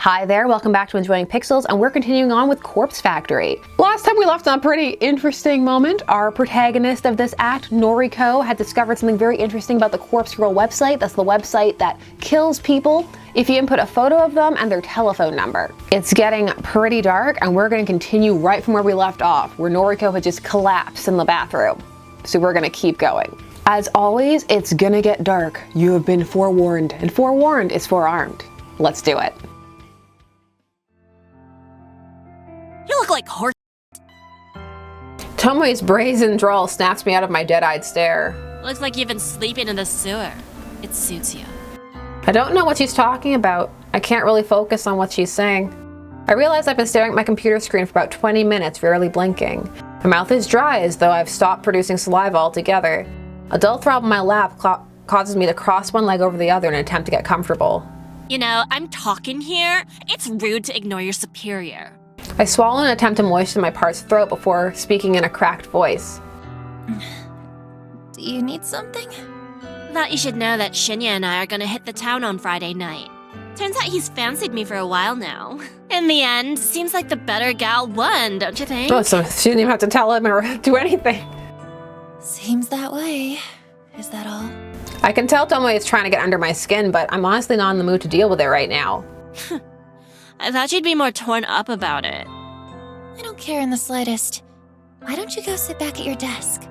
Hi there, welcome back to Enjoying Pixels, and we're continuing on with Corpse Factory. Last time we left on a pretty interesting moment. Our protagonist of this act, Noriko, had discovered something very interesting about the Corpse Girl website. That's the website that kills people if you input a photo of them and their telephone number. It's getting pretty dark, and we're going to continue right from where we left off, where Noriko had just collapsed in the bathroom. So we're going to keep going. As always, it's gonna get dark. You have been forewarned, and forewarned is forearmed. Let's do it. You look like horse. Tomoe's brazen drawl snaps me out of my dead-eyed stare. Looks like you've been sleeping in the sewer. It suits you. I don't know what she's talking about. I can't really focus on what she's saying. I realize I've been staring at my computer screen for about 20 minutes, rarely blinking. My mouth is dry as though I've stopped producing saliva altogether. A dull throb in my lap causes me to cross one leg over the other in an attempt to get comfortable. You know, I'm talking here. It's rude to ignore your superior. I swallow in an attempt to moisten my parched throat before speaking in a cracked voice. Do you need something? Thought you should know that Shinya and I are gonna hit the town on Friday night. Turns out he's fancied me for a while now. In the end, seems like the better gal won, don't you think? Oh, so she didn't even have to tell him or do anything. Seems that way. Is that all? I can tell Tomoe is trying to get under my skin, but I'm honestly not in the mood to deal with it right now. I thought you'd be more torn up about it. I don't care in the slightest. Why don't you go sit back at your desk?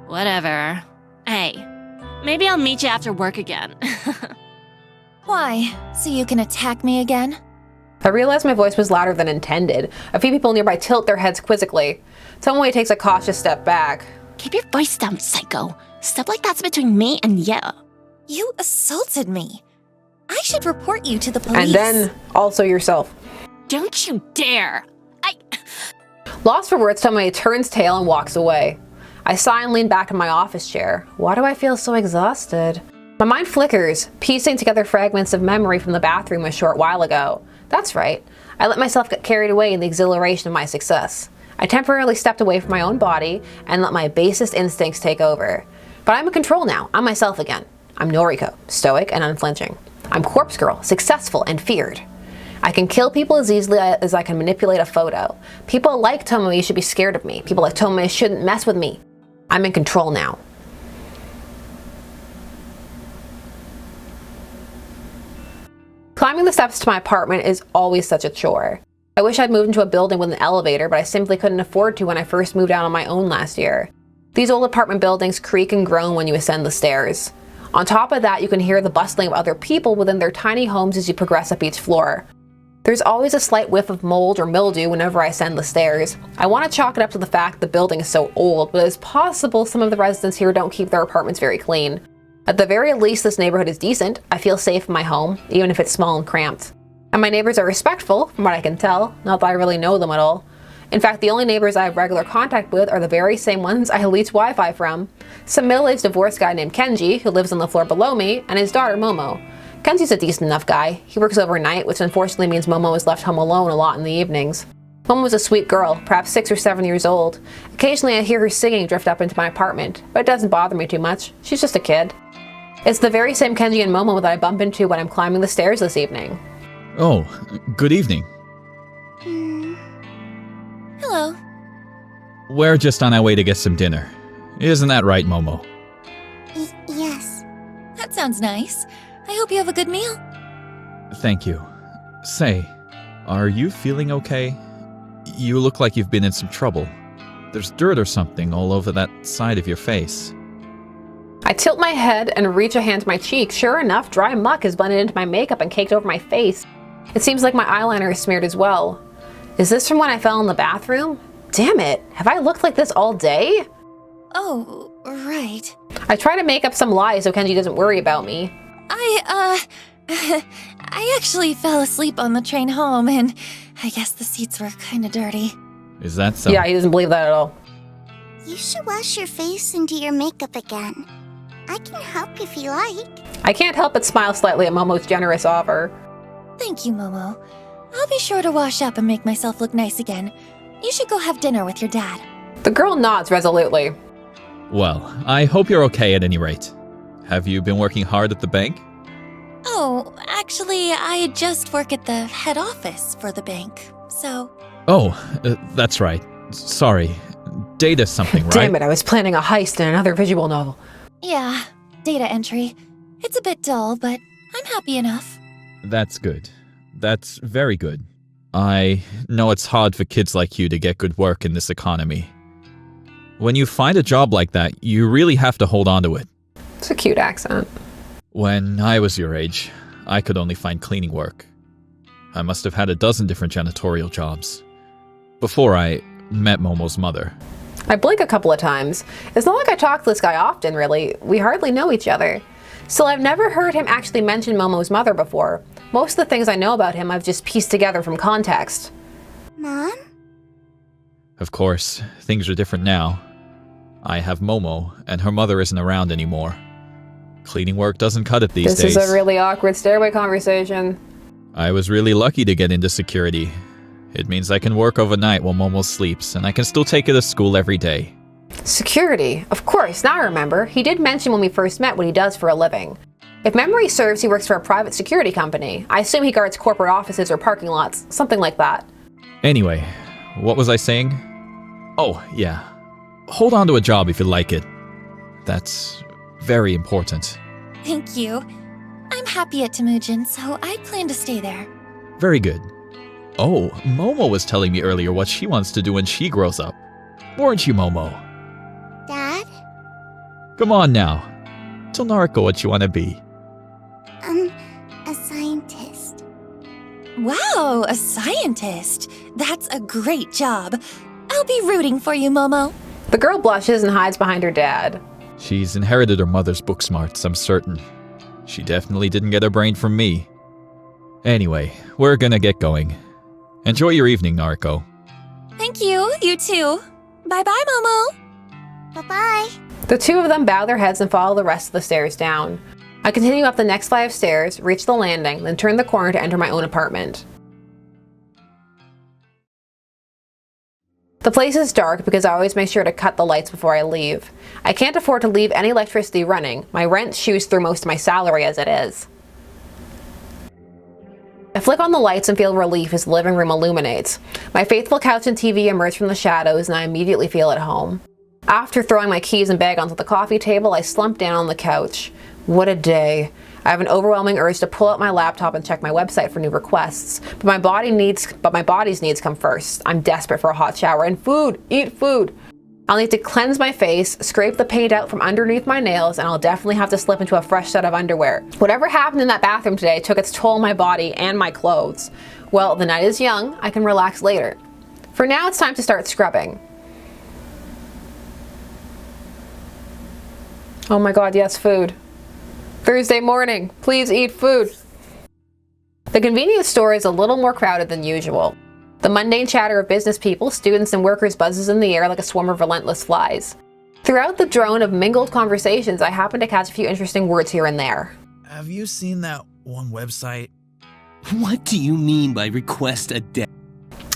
Whatever. Hey, maybe I'll meet you after work again. Why? So you can attack me again? I realized my voice was louder than intended. A few people nearby tilt their heads quizzically. Tomoe takes a cautious step back. Keep your voice down, psycho. Stuff like that's between me and you. You assaulted me. I should report you to the police. And then also yourself. Don't you dare. Lost for words, Tomoe turns tail and walks away. I sigh and lean back in my office chair. Why do I feel so exhausted? My mind flickers, piecing together fragments of memory from the bathroom a short while ago. That's right. I let myself get carried away in the exhilaration of my success. I temporarily stepped away from my own body and let my basest instincts take over. But I'm in control now. I'm myself again. I'm Noriko, stoic and unflinching. I'm Corpse Girl, successful and feared. I can kill people as easily as I can manipulate a photo. People like Tomoe should be scared of me. People like Tomoe shouldn't mess with me. I'm in control now. Climbing the steps to my apartment is always such a chore. I wish I'd moved into a building with an elevator, but I simply couldn't afford to when I first moved out on my own last year. These old apartment buildings creak and groan when you ascend the stairs. On top of that, you can hear the bustling of other people within their tiny homes as you progress up each floor. There's always a slight whiff of mold or mildew whenever I ascend the stairs. I want to chalk it up to the fact the building is so old, but it's possible some of the residents here don't keep their apartments very clean. At the very least, this neighborhood is decent. I feel safe in my home, even if it's small and cramped. And my neighbors are respectful, from what I can tell, not that I really know them at all. In fact, the only neighbors I have regular contact with are the very same ones I leech Wi-Fi from. Some middle-aged divorced guy named Kenji, who lives on the floor below me, and his daughter Momo. Kenji's a decent enough guy. He works overnight, which unfortunately means Momo is left home alone a lot in the evenings. Momo's a sweet girl, perhaps 6 or 7 years old. Occasionally I hear her singing drift up into my apartment, but it doesn't bother me too much. She's just a kid. It's the very same Kenji and Momo that I bump into when I'm climbing the stairs this evening. Oh, good evening. Hello. We're just on our way to get some dinner. Isn't that right, Momo? Yes. That sounds nice. I hope you have a good meal. Thank you. Say, are you feeling okay? You look like you've been in some trouble. There's dirt or something all over that side of your face. I tilt my head and reach a hand to my cheek. Sure enough, dry muck has blended into my makeup and caked over my face. It seems like my eyeliner is smeared as well. Is this from when I fell in the bathroom? Damn it, have I looked like this all day? Oh, right. I try to make up some lie so Kenji doesn't worry about me. I actually fell asleep on the train home, and I guess the seats were kinda dirty. Is that so? Yeah, he doesn't believe that at all. You should wash your face and do your makeup again. I can help if you like. I can't help but smile slightly at Momo's generous offer. Thank you, Momo. I'll be sure to wash up and make myself look nice again. You should go have dinner with your dad. The girl nods resolutely. Well, I hope you're okay at any rate. Have you been working hard at the bank? Oh, Actually, I just work at the head office for the bank, so... Oh, that's right. Sorry. Data something, right? Damn it, I was planning a heist in another visual novel. Yeah, data entry. It's a bit dull, but I'm happy enough. That's good. That's very good. I know it's hard for kids like you to get good work in this economy. When you find a job like that, you really have to hold on to it. It's a cute accent. When I was your age, I could only find cleaning work. I must have had a dozen different janitorial jobs. Before I met Momo's mother. I blink a couple of times. It's not like I talk to this guy often, really. We hardly know each other. Still, I've never heard him actually mention Momo's mother before. Most of the things I know about him I've just pieced together from context. Mom? Of course, things are different now. I have Momo, and her mother isn't around anymore. Cleaning work doesn't cut it these days. This is a really awkward stairway conversation. I was really lucky to get into security. It means I can work overnight while Momo sleeps, and I can still take her to school every day. Security. Of course, now I remember. He did mention when we first met what he does for a living. If memory serves, he works for a private security company. I assume he guards corporate offices or parking lots, something like that. Anyway, what was I saying? Oh, yeah. Hold on to a job if you like it. That's very important. Thank you. I'm happy at Temujin, so I plan to stay there. Very good. Oh, Momo was telling me earlier what she wants to do when she grows up. Weren't you, Momo? Dad? Come on now. Tell Nariko what you want to be. A scientist. Wow, a scientist. That's a great job. I'll be rooting for you, Momo. The girl blushes and hides behind her dad. She's inherited her mother's book smarts, I'm certain. She definitely didn't get her brain from me. Anyway, we're gonna get going. Enjoy your evening, Nariko. Thank you, you too. Bye-bye, Momo. Bye-bye. The two of them bow their heads and follow the rest of the stairs down. I continue up the next flight of stairs, reach the landing, then turn the corner to enter my own apartment. The place is dark because I always make sure to cut the lights before I leave. I can't afford to leave any electricity running. My rent chews through most of my salary as it is. I flick on the lights and feel relief as the living room illuminates. My faithful couch and TV emerge from the shadows and I immediately feel at home. After throwing my keys and bag onto the coffee table, I slump down on the couch. What a day. I have an overwhelming urge to pull out my laptop and check my website for new requests, but my body's needs come first. I'm desperate for a hot shower and food. Eat food. I'll need to cleanse my face, scrape the paint out from underneath my nails, and I'll definitely have to slip into a fresh set of underwear. Whatever happened in that bathroom today took its toll on my body and my clothes. Well, the night is young. I can relax later. For now, it's time to start scrubbing. Oh my god, yes, food. Thursday morning, please eat food. The convenience store is a little more crowded than usual. The mundane chatter of business people, students, and workers buzzes in the air like a swarm of relentless flies. Throughout the drone of mingled conversations, I happen to catch a few interesting words here and there. Have you seen that one website? What do you mean by request a day?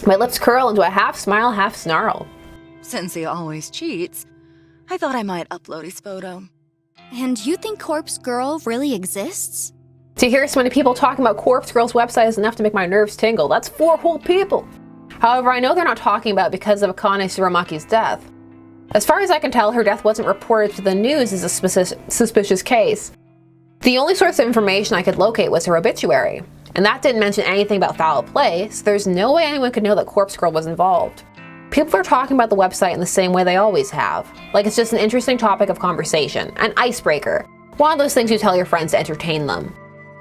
My lips curl into a half smile, half snarl. Since he always cheats, I thought I might upload his photo. And you think Corpse Girl really exists? To hear so many people talking about Corpse Girl's website is enough to make my nerves tingle. That's 4 whole people. However, I know they're not talking about it because of Akane Suramaki's death. As far as I can tell, her death wasn't reported to the news as a suspicious case. The only source of information I could locate was her obituary, and that didn't mention anything about foul play, so there's no way anyone could know that Corpse Girl was involved. People are talking about the website in the same way they always have, like it's just an interesting topic of conversation, an icebreaker, one of those things you tell your friends to entertain them.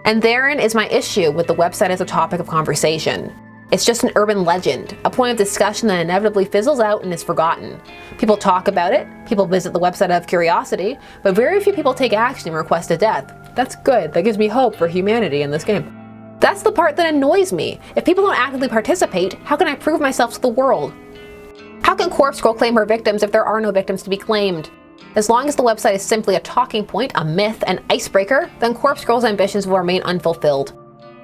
And therein is my issue with the website as a topic of conversation. It's just an urban legend, a point of discussion that inevitably fizzles out and is forgotten. People talk about it, people visit the website out of curiosity, but very few people take action and request a death. That's good, that gives me hope for humanity in this game. That's the part that annoys me. If people don't actively participate, how can I prove myself to the world? How can Corpse Girl claim her victims if there are no victims to be claimed? As long as the website is simply a talking point, a myth, an icebreaker, then Corpse Girl's ambitions will remain unfulfilled.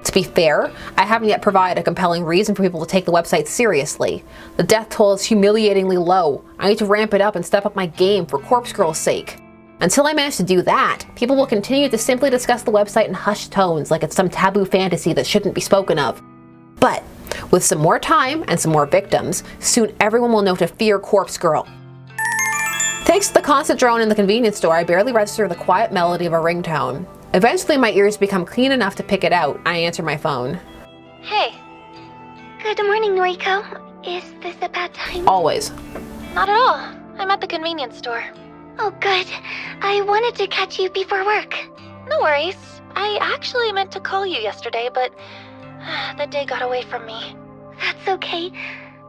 To be fair, I haven't yet provided a compelling reason for people to take the website seriously. The death toll is humiliatingly low. I need to ramp it up and step up my game for Corpse Girl's sake. Until I manage to do that, people will continue to simply discuss the website in hushed tones like it's some taboo fantasy that shouldn't be spoken of. But with some more time and some more victims, soon everyone will know to fear Corpse Girl. Thanks to the constant drone in the convenience store, I barely register the quiet melody of a ringtone. Eventually my ears become clean enough to pick it out. I answer my phone. Hey. Good morning, Noriko. Is this a bad time? Always. Not at all. I'm at the convenience store. Oh, good. I wanted to catch you before work. No worries. I actually meant to call you yesterday, but the day got away from me. That's okay.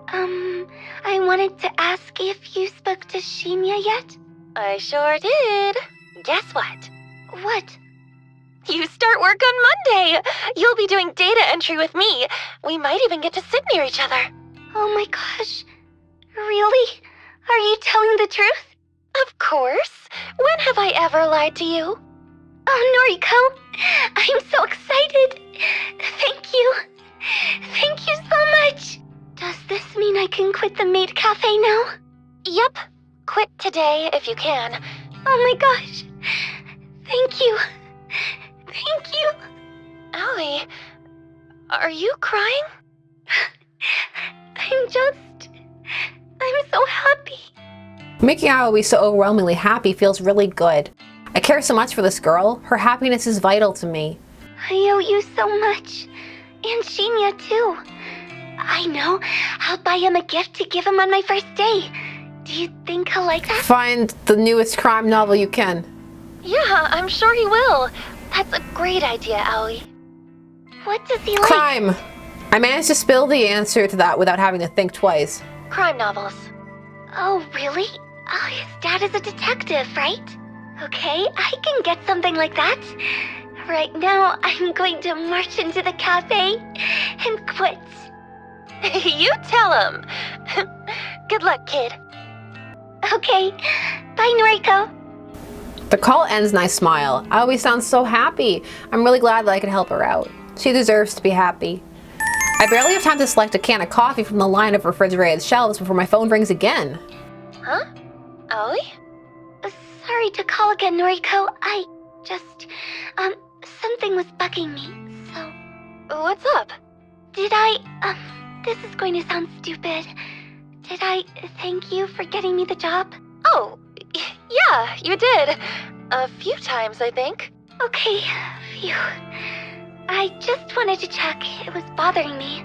I wanted to ask if you spoke to Shinya yet? I sure did. Guess what? What? You start work on Monday! You'll be doing data entry with me. We might even get to sit near each other. Oh my gosh. Really? Are you telling the truth? Of course. When have I ever lied to you? Oh, Noriko. I'm so excited. Thank you. Thank you so much. Does this mean I can quit the maid cafe now? Yep. Quit today if you can. Oh my gosh. Thank you. Thank you. Allie, are you crying? I'm so happy. Making Aoi so overwhelmingly happy feels really good. I care so much for this girl. Her happiness is vital to me. I owe you so much. And Shinya too. I know. I'll buy him a gift to give him on my first day. Do you think he'll like that? Find the newest crime novel you can. Yeah, I'm sure he will. That's a great idea, Aoi. What does he like? Crime! I managed to spill the answer to that without having to think twice. Crime novels. Oh, really? Oh, his dad is a detective, right? Okay, I can get something like that. Right now, I'm going to march into the cafe and quit. You tell him. Good luck, kid. Okay, bye, Noriko. The call ends and I smile. Aoi sounds so happy. I'm really glad that I could help her out. She deserves to be happy. I barely have time to select a can of coffee from the line of refrigerated shelves before my phone rings again. Huh? Aoi? Sorry to call again, Noriko. Something was bugging me, so... What's up? Did I, this is going to sound stupid. Did I thank you for getting me the job? Oh, yeah, you did. A few times, I think. Okay, phew. I just wanted to check. It was bothering me,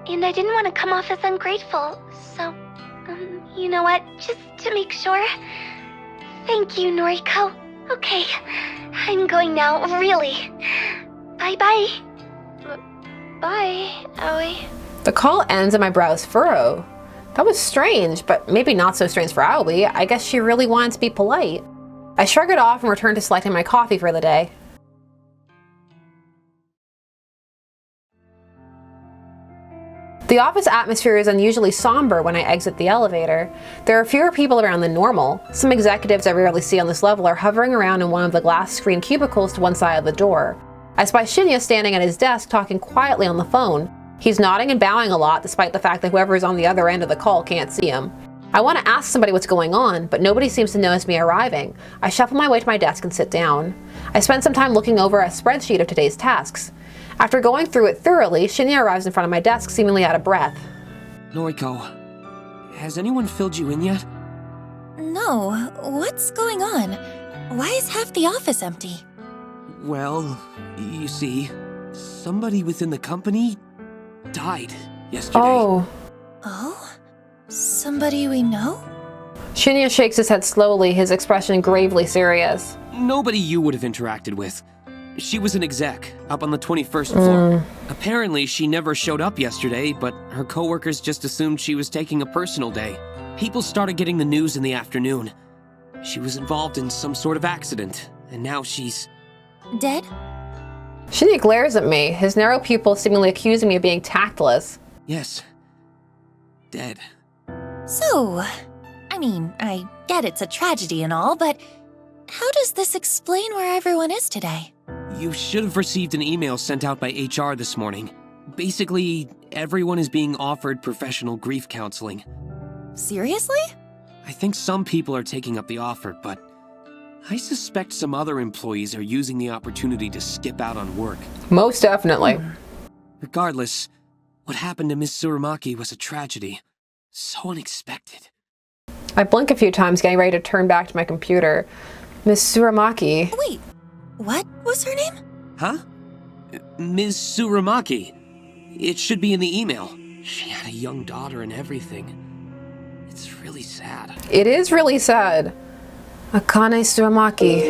and I didn't want to come off as ungrateful, so, you know what? Just to make sure. Thank you, Noriko. Okay, I'm going now, really. Bye-bye. Bye, Aoi. The call ends and my brows furrow. That was strange, but maybe not so strange for Aoi. I guess she really wanted to be polite. I shrug it off and return to selecting my coffee for the day. The office atmosphere is unusually somber when I exit the elevator. There are fewer people around than normal. Some executives I rarely see on this level are hovering around in one of the glass screen cubicles to one side of the door. I spy Shinya standing at his desk talking quietly on the phone. He's nodding and bowing a lot despite the fact that whoever is on the other end of the call can't see him. I want to ask somebody what's going on, but nobody seems to notice me arriving. I shuffle my way to my desk and sit down. I spend some time looking over a spreadsheet of today's tasks. After going through it thoroughly, Shinya arrives in front of my desk, seemingly out of breath. Noriko, has anyone filled you in yet? No, what's going on? Why is half the office empty? Well, you see, somebody within the company died yesterday. Oh. Oh? Somebody we know? Shinya shakes his head slowly, his expression gravely serious. Nobody you would have interacted with. She was an exec, up on the 21st floor. Apparently, she never showed up yesterday, but her coworkers just assumed she was taking a personal day. People started getting the news in the afternoon. She was involved in some sort of accident, and now she's... Dead? Shinya glares at me, his narrow pupils seemingly accusing me of being tactless. Yes. Dead. So, I get it's a tragedy and all, but how does this explain where everyone is today? You should have received an email sent out by HR this morning. Basically, everyone is being offered professional grief counseling. Seriously? I think some people are taking up the offer, but I suspect some other employees are using the opportunity to skip out on work. Most definitely. Regardless, what happened to Miss Tsurumaki was a tragedy. So unexpected. I blink a few times, getting ready to turn back to my computer. Miss Tsurumaki. Wait, what was her name? Huh? Ms. Tsurumaki. It should be in the email. She had a young daughter and everything. It's really sad. It is really sad. Akane Tsurumaki.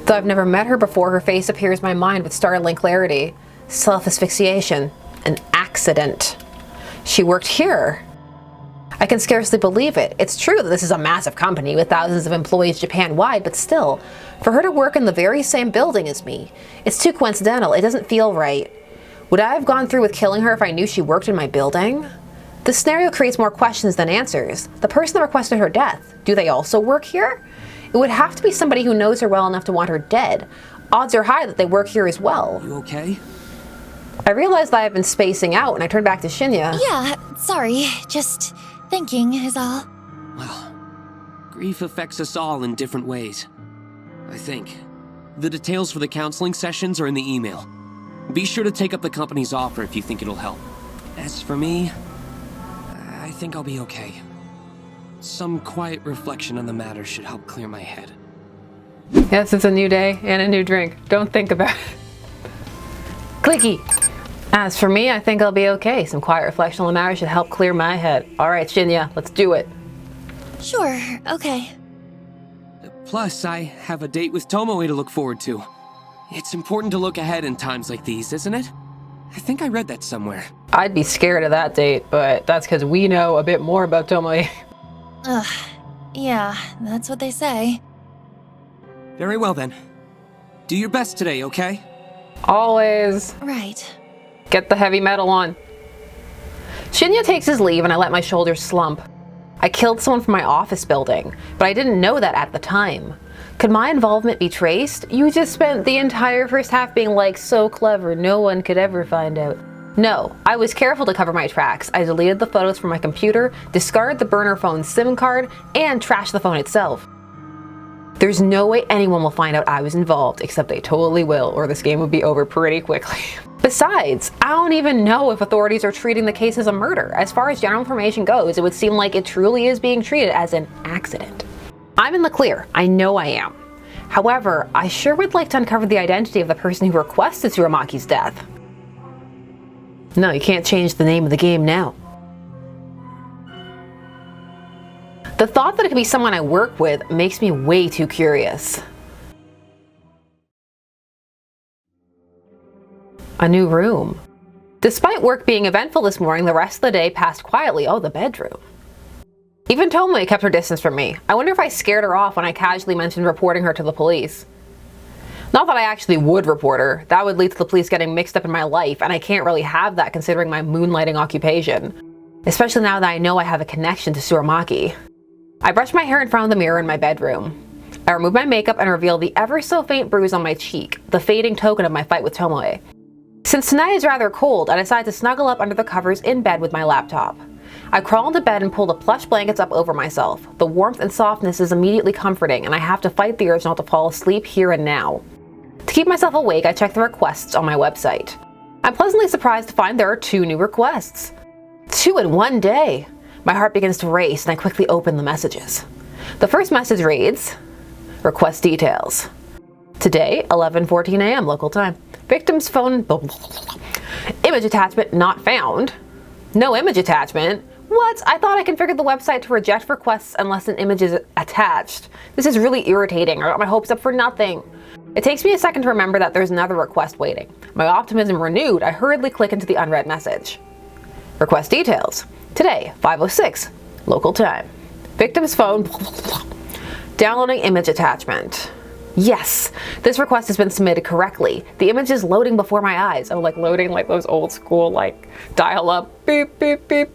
Though I've never met her before, her face appears in my mind with startling clarity. Self-asphyxiation. An accident. She worked here. I can scarcely believe it. It's true that this is a massive company with thousands of employees Japan-wide, but still, for her to work in the very same building as me, it's too coincidental. It doesn't feel right. Would I have gone through with killing her if I knew she worked in my building? This scenario creates more questions than answers. The person that requested her death, do they also work here? It would have to be somebody who knows her well enough to want her dead. Odds are high that they work here as well. You okay? I realized that I've been spacing out and I turned back to Shinya. Yeah, sorry. Just thinking is all. Well, grief affects us all in different ways. I think. The details for the counseling sessions are in the email. Be sure to take up the company's offer if you think it'll help. As for me, I think I'll be okay. Some quiet reflection on the matter should help clear my head. Yes, it's a new day and a new drink. Don't think about it. Clicky. As for me, I think I'll be okay. Some quiet reflection on the matter should help clear my head. All right, Shinya, let's do it. Sure, okay. Plus, I have a date with Tomoe to look forward to. It's important to look ahead in times like these, isn't it? I think I read that somewhere. I'd be scared of that date, but that's because we know a bit more about Tomoe. Ugh, yeah, that's what they say. Very well then. Do your best today, okay? Always. Right. Get the heavy metal on. Shinya takes his leave and I let my shoulders slump. I killed someone from my office building, but I didn't know that at the time. Could my involvement be traced? You just spent the entire first half being like, so clever, no one could ever find out. No, I was careful to cover my tracks. I deleted the photos from my computer, discarded the burner phone's SIM card, and trashed the phone itself. There's no way anyone will find out I was involved, except they totally will, or this game would be over pretty quickly. Besides, I don't even know if authorities are treating the case as a murder. As far as general information goes, it would seem like it truly is being treated as an accident. I'm in the clear. I know I am. However, I sure would like to uncover the identity of the person who requested Tsurumaki's death. No, you can't change the name of the game now. The thought that it could be someone I work with makes me way too curious. A new room. Despite work being eventful this morning, the rest of the day passed quietly. Oh, the bedroom. Even Tomoe kept her distance from me. I wonder if I scared her off when I casually mentioned reporting her to the police. Not that I actually would report her. That would lead to the police getting mixed up in my life, and I can't really have that considering my moonlighting occupation. Especially now that I know I have a connection to Tsurumaki. I brushed my hair in front of the mirror in my bedroom. I removed my makeup and revealed the ever so faint bruise on my cheek, the fading token of my fight with Tomoe. Since tonight is rather cold, I decided to snuggle up under the covers in bed with my laptop. I crawl into bed and pull the plush blankets up over myself. The warmth and softness is immediately comforting, and I have to fight the urge not to fall asleep here and now. To keep myself awake, I check the requests on my website. I'm pleasantly surprised to find there are 2 new requests. 2 in one day! My heart begins to race and I quickly open the messages. The first message reads, request details. Today, 11:14 a.m. local time. Victim's phone, image attachment not found. No image attachment? What? I thought I configured the website to reject requests unless an image is attached. This is really irritating. I got my hopes up for nothing. It takes me a second to remember that there's another request waiting. My optimism renewed, I hurriedly click into the unread message. Request details. Today, 5:06, local time. Victim's phone, downloading image attachment. Yes, this request has been submitted correctly. The image is loading before my eyes. I'm like loading like those old school like dial up beep beep beep.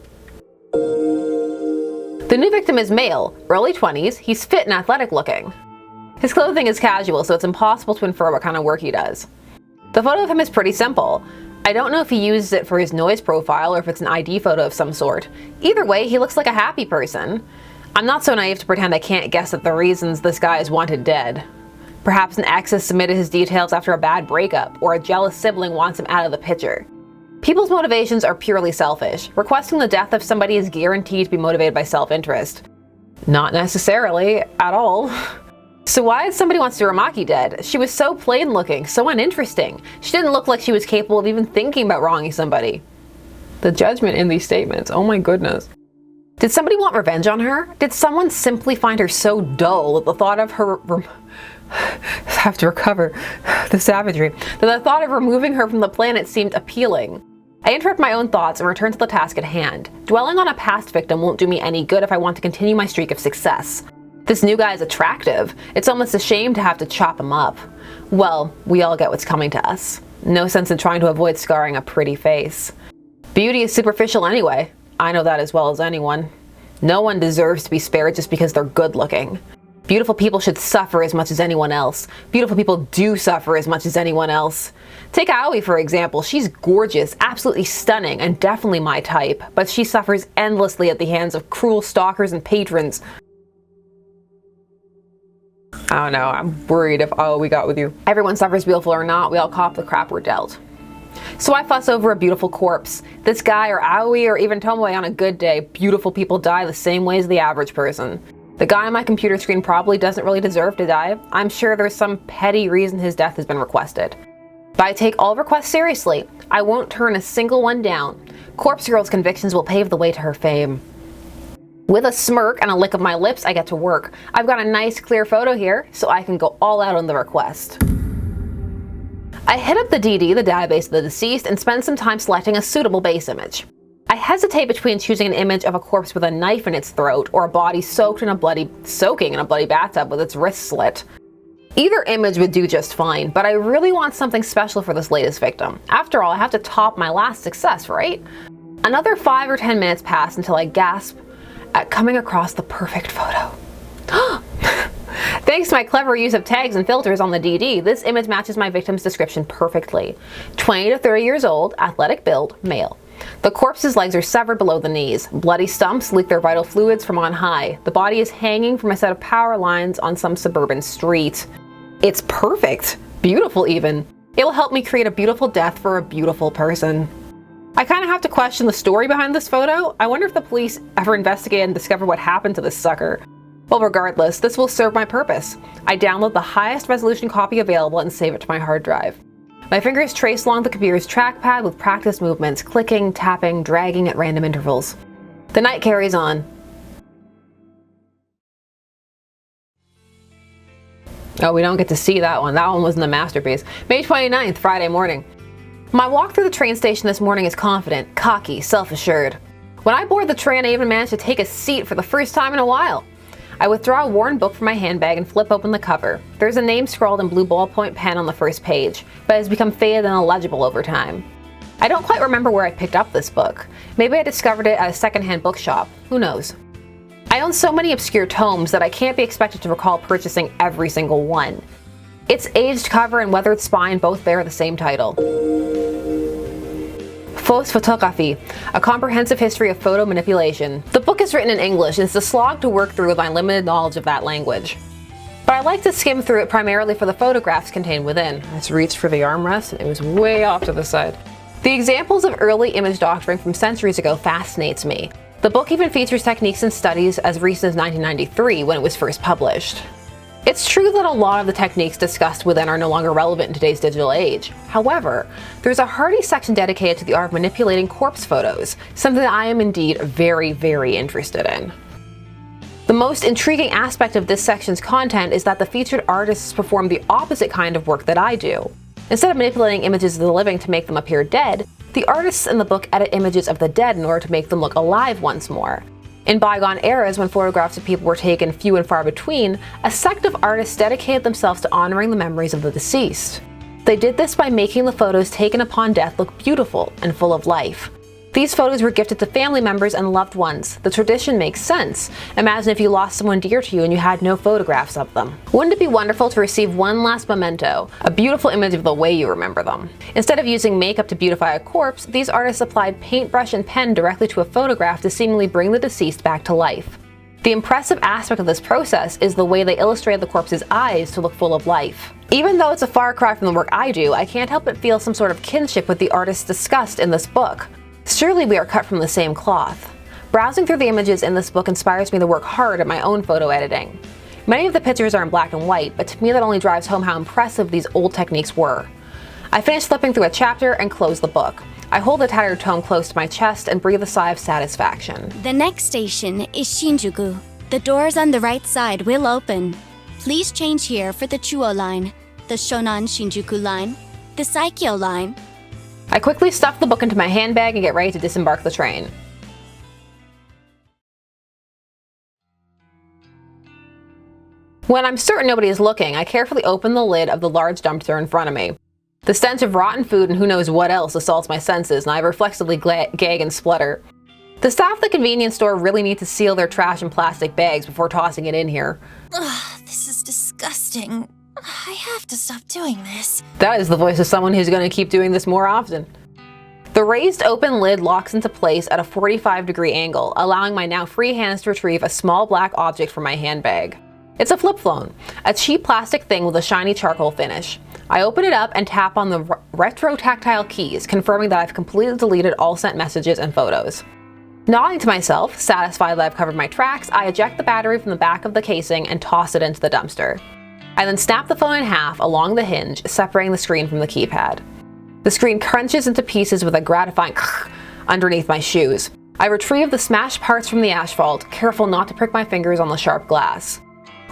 The new victim is male, early 20s, he's fit and athletic looking. His clothing is casual, so it's impossible to infer what kind of work he does. The photo of him is pretty simple. I don't know if he uses it for his noise profile or if it's an ID photo of some sort. Either way, he looks like a happy person. I'm not so naive to pretend I can't guess at the reasons this guy is wanted dead. Perhaps an ex has submitted his details after a bad breakup, or a jealous sibling wants him out of the picture. People's motivations are purely selfish. Requesting the death of somebody is guaranteed to be motivated by self-interest. Not necessarily, at all. So why is somebody wants Uramaki dead? She was so plain looking, so uninteresting. She didn't look like she was capable of even thinking about wronging somebody. The judgment in these statements, oh my goodness. Did somebody want revenge on her? Did someone simply find her so dull that the thought of her have to recover the savagery, that the thought of removing her from the planet seemed appealing? I interrupt my own thoughts and return to the task at hand. Dwelling on a past victim won't do me any good if I want to continue my streak of success. This new guy is attractive. It's almost a shame to have to chop him up. Well, we all get what's coming to us. No sense in trying to avoid scarring a pretty face. Beauty is superficial anyway. I know that as well as anyone. No one deserves to be spared just because they're good looking. Beautiful people should suffer as much as anyone else. Beautiful people do suffer as much as anyone else. Take Aoi for example. She's gorgeous, absolutely stunning, and definitely my type, but she suffers endlessly at the hands of cruel stalkers and patrons. I don't know, I'm worried if Aoi got with you. Everyone suffers, beautiful or not, we all cop the crap we're dealt. So I fuss over a beautiful corpse. This guy or Aoi or even Tomoe on a good day, beautiful people die the same way as the average person. The guy on my computer screen probably doesn't really deserve to die. I'm sure there's some petty reason his death has been requested. But I take all requests seriously. I won't turn a single one down. Corpse Girl's convictions will pave the way to her fame. With a smirk and a lick of my lips, I get to work. I've got a nice clear photo here, so I can go all out on the request. I hit up the DD, the database of the deceased, and spend some time selecting a suitable base image. I hesitate between choosing an image of a corpse with a knife in its throat or a body soaking in a bloody bathtub with its wrist slit. Either image would do just fine, but I really want something special for this latest victim. After all, I have to top my last success, right? Another 5 or 10 minutes pass until I gasp at coming across the perfect photo. Thanks to my clever use of tags and filters on the DD, this image matches my victim's description perfectly. 20 to 30 years old, athletic build, male. The corpse's legs are severed below the knees. Bloody stumps leak their vital fluids from on high. The body is hanging from a set of power lines on some suburban street. It's perfect. Beautiful even. It will help me create a beautiful death for a beautiful person. I kind of have to question the story behind this photo. I wonder if the police ever investigated and discovered what happened to this sucker. Well, regardless, this will serve my purpose. I download the highest resolution copy available and save it to my hard drive. My fingers trace along the computer's trackpad with practice movements, clicking, tapping, dragging at random intervals. The night carries on. Oh, we don't get to see that one. That one wasn't a masterpiece. May 29th, Friday morning. My walk through the train station this morning is confident, cocky, self-assured. When I board the train, I even managed to take a seat for the first time in a while. I withdraw a worn book from my handbag and flip open the cover. There's a name scrawled in blue ballpoint pen on the first page, but has become faded and illegible over time. I don't quite remember where I picked up this book. Maybe I discovered it at a secondhand bookshop. Who knows? I own so many obscure tomes that I can't be expected to recall purchasing every single one. Its aged cover and weathered spine both bear the same title. Fausse Photographie, a comprehensive history of photo manipulation. The book is written in English and it's a slog to work through with my limited knowledge of that language. But I like to skim through it primarily for the photographs contained within. I just reached for the armrest and it was way off to the side. The examples of early image doctoring from centuries ago fascinates me. The book even features techniques and studies as recent as 1993 when it was first published. It's true that a lot of the techniques discussed within are no longer relevant in today's digital age. However, there's a hearty section dedicated to the art of manipulating corpse photos, something that I am indeed very, very interested in. The most intriguing aspect of this section's content is that the featured artists perform the opposite kind of work that I do. Instead of manipulating images of the living to make them appear dead, the artists in the book edit images of the dead in order to make them look alive once more. In bygone eras, when photographs of people were taken few and far between, a sect of artists dedicated themselves to honoring the memories of the deceased. They did this by making the photos taken upon death look beautiful and full of life. These photos were gifted to family members and loved ones. The tradition makes sense. Imagine if you lost someone dear to you and you had no photographs of them. Wouldn't it be wonderful to receive one last memento, a beautiful image of the way you remember them? Instead of using makeup to beautify a corpse, these artists applied paintbrush and pen directly to a photograph to seemingly bring the deceased back to life. The impressive aspect of this process is the way they illustrate the corpse's eyes to look full of life. Even though it's a far cry from the work I do, I can't help but feel some sort of kinship with the artists discussed in this book. Surely we are cut from the same cloth. Browsing through the images in this book inspires me to work hard at my own photo editing. Many of the pictures are in black and white, but to me that only drives home how impressive these old techniques were. I finish flipping through a chapter and close the book. I hold the tattered tome close to my chest and breathe a sigh of satisfaction. The next station is Shinjuku. The doors on the right side will open. Please change here for the Chuo line, the Shonan Shinjuku line, the Saikyo line. I quickly stuff the book into my handbag and get ready to disembark the train. When I'm certain nobody is looking, I carefully open the lid of the large dumpster in front of me. The stench of rotten food and who knows what else assaults my senses, and I reflexively gag and splutter. The staff at the convenience store really need to seal their trash in plastic bags before tossing it in here. Ugh, this is disgusting. I have to stop doing this. That is the voice of someone who's going to keep doing this more often. The raised open lid locks into place at a 45-degree angle, allowing my now free hands to retrieve a small black object from my handbag. It's a flip phone, a cheap plastic thing with a shiny charcoal finish. I open it up and tap on the retro tactile keys, confirming that I've completely deleted all sent messages and photos. Nodding to myself, satisfied that I've covered my tracks, I eject the battery from the back of the casing and toss it into the dumpster. I then snap the phone in half along the hinge, separating the screen from the keypad. The screen crunches into pieces with a gratifying underneath my shoes. I retrieve the smashed parts from the asphalt, careful not to prick my fingers on the sharp glass.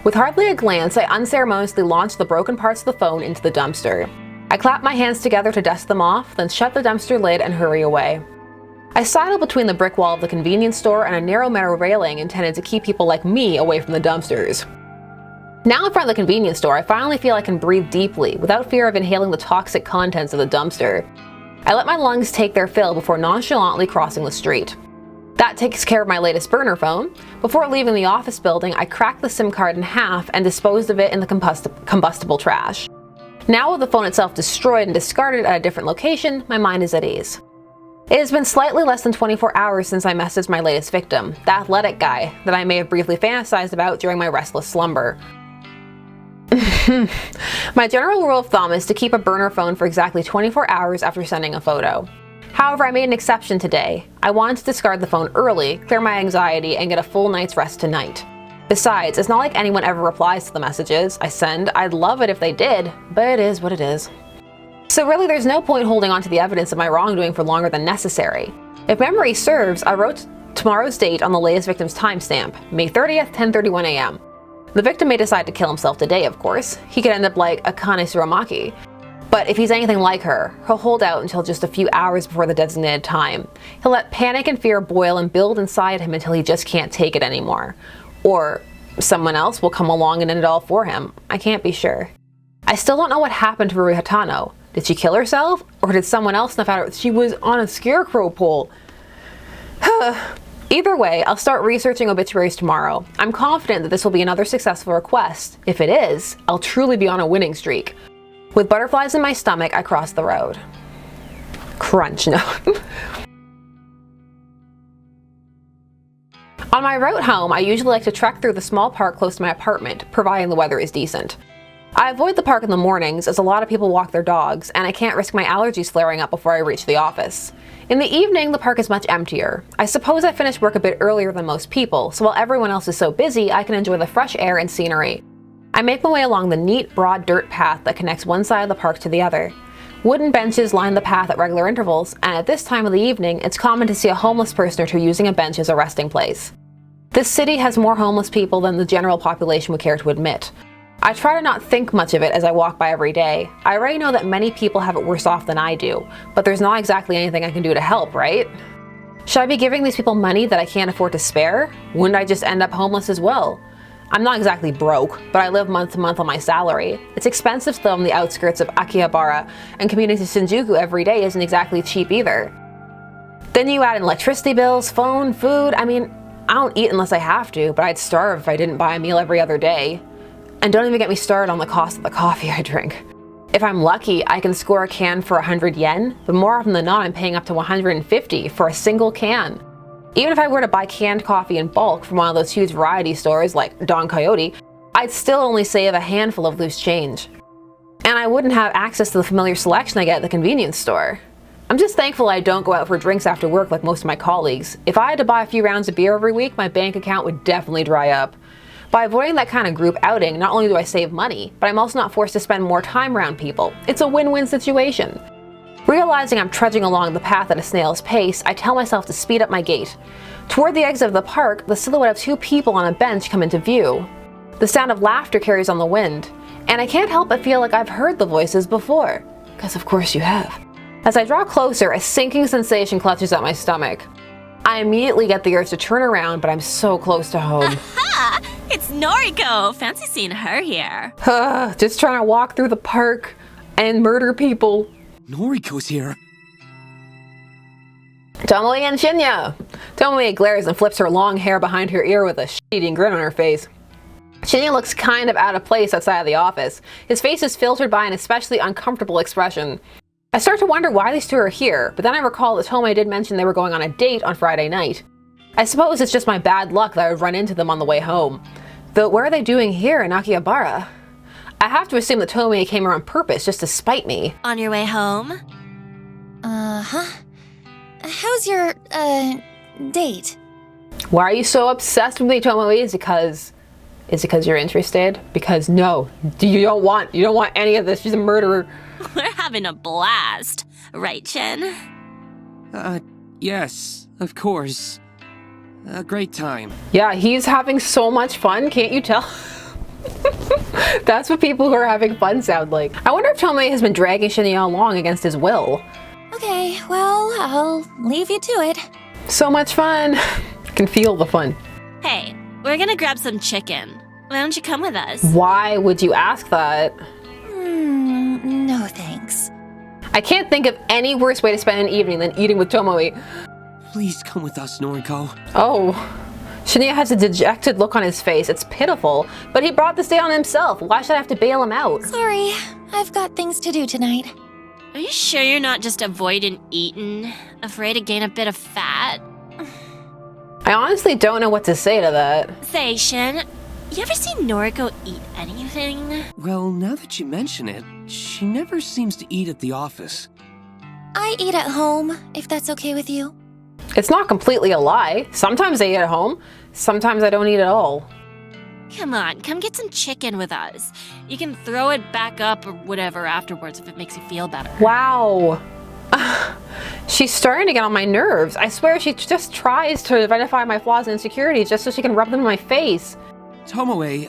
With hardly a glance, I unceremoniously launch the broken parts of the phone into the dumpster. I clap my hands together to dust them off, then shut the dumpster lid and hurry away. I sidle between the brick wall of the convenience store and a narrow metal railing intended to keep people like me away from the dumpsters. Now in front of the convenience store, I finally feel I can breathe deeply without fear of inhaling the toxic contents of the dumpster. I let my lungs take their fill before nonchalantly crossing the street. That takes care of my latest burner phone. Before leaving the office building, I cracked the SIM card in half and disposed of it in the combustible trash. Now with the phone itself destroyed and discarded at a different location, my mind is at ease. It has been slightly less than 24 hours since I messaged my latest victim, the athletic guy that I may have briefly fantasized about during my restless slumber. My general rule of thumb is to keep a burner phone for exactly 24 hours after sending a photo. However, I made an exception today. I wanted to discard the phone early, clear my anxiety, and get a full night's rest tonight. Besides, it's not like anyone ever replies to the messages I send. I'd love it if they did, but it is what it is. So really, there's no point holding on to the evidence of my wrongdoing for longer than necessary. If memory serves, I wrote tomorrow's date on the latest victim's timestamp, May 30th, 10:31 a.m. The victim may decide to kill himself today, of course. He could end up like Akane Suromaki. But if he's anything like her, he'll hold out until just a few hours before the designated time. He'll let panic and fear boil and build inside him until he just can't take it anymore. Or someone else will come along and end it all for him. I can't be sure. I still don't know what happened to Rui Hatano. Did she kill herself? Or did someone else snuff out her? She was on a scarecrow pole. Either way, I'll start researching obituaries tomorrow. I'm confident that this will be another successful request. If it is, I'll truly be on a winning streak. With butterflies in my stomach, I cross the road. Crunch, no. On my route home, I usually like to trek through the small park close to my apartment, providing the weather is decent. I avoid the park in the mornings as a lot of people walk their dogs, and I can't risk my allergies flaring up before I reach the office. In the evening, the park is much emptier. I suppose I finish work a bit earlier than most people, so while everyone else is so busy, I can enjoy the fresh air and scenery. I make my way along the neat, broad dirt path that connects one side of the park to the other. Wooden benches line the path at regular intervals, and at this time of the evening, it's common to see a homeless person or two using a bench as a resting place. This city has more homeless people than the general population would care to admit. I try to not think much of it as I walk by every day. I already know that many people have it worse off than I do, but there's not exactly anything I can do to help, right? Should I be giving these people money that I can't afford to spare? Wouldn't I just end up homeless as well? I'm not exactly broke, but I live month to month on my salary. It's expensive to live on the outskirts of Akihabara, and commuting to Shinjuku every day isn't exactly cheap either. Then you add in electricity bills, phone, food. I mean, I don't eat unless I have to, but I'd starve if I didn't buy a meal every other day. And don't even get me started on the cost of the coffee I drink. If I'm lucky, I can score a can for 100 yen, but more often than not, I'm paying up to 150 for a single can. Even if I were to buy canned coffee in bulk from one of those huge variety stores like Don Coyote, I'd still only save a handful of loose change. And I wouldn't have access to the familiar selection I get at the convenience store. I'm just thankful I don't go out for drinks after work like most of my colleagues. If I had to buy a few rounds of beer every week, my bank account would definitely dry up. By avoiding that kind of group outing, not only do I save money, but I'm also not forced to spend more time around people. It's a win-win situation. Realizing I'm trudging along the path at a snail's pace, I tell myself to speed up my gait. Toward the exit of the park, the silhouette of two people on a bench come into view. The sound of laughter carries on the wind, and I can't help but feel like I've heard the voices before. 'Cause of course you have. As I draw closer, a sinking sensation clutches at my stomach. I immediately get the urge to turn around, but I'm so close to home. Ha! It's Noriko! Fancy seeing her here. Just trying to walk through the park and murder people. Noriko's here. Tomoe and Shinya! Tomoe glares and flips her long hair behind her ear with a shit-eating grin on her face. Shinya looks kind of out of place outside of the office. His face is filtered by an especially uncomfortable expression. I start to wonder why these two are here, but then I recall that Tomoe did mention they were going on a date on Friday night. I suppose it's just my bad luck that I would run into them on the way home. Though what are they doing here in Akihabara? I have to assume that Tomoe came here on purpose just to spite me. On your way home? Uh-huh. How's your, date? Why are you so obsessed with me, Tomoe? Is it because you're interested? Because no, you don't want any of this. She's a murderer. We're having a blast. Right, Shin? Yes, of course. A great time. Yeah, he's having so much fun, can't you tell? That's what people who are having fun sound like. I wonder if Tomoe has been dragging Shinya along against his will. Okay, well, I'll leave you to it. So much fun. I can feel the fun. Hey, we're gonna grab some chicken. Why don't you come with us? Why would you ask that? No thanks. I can't think of any worse way to spend an evening than eating with Tomoe. Please come with us, Noriko. Oh. Shinya has a dejected look on his face. It's pitiful, but he brought this day on himself. Why should I have to bail him out? Sorry, I've got things to do tonight. Are you sure you're not just avoiding eating? Afraid to gain a bit of fat? I honestly don't know what to say to that. Say, Shin, you ever seen Noriko eat anything? Well, now that you mention it, she never seems to eat at the office. I eat at home, if that's okay with you. It's not completely a lie. Sometimes I eat at home. Sometimes I don't eat at all. Come on, come get some chicken with us. You can throw it back up or whatever afterwards if it makes you feel better. Wow. She's starting to get on my nerves. I swear she just tries to identify my flaws and insecurities just so she can rub them in my face. Tomoe,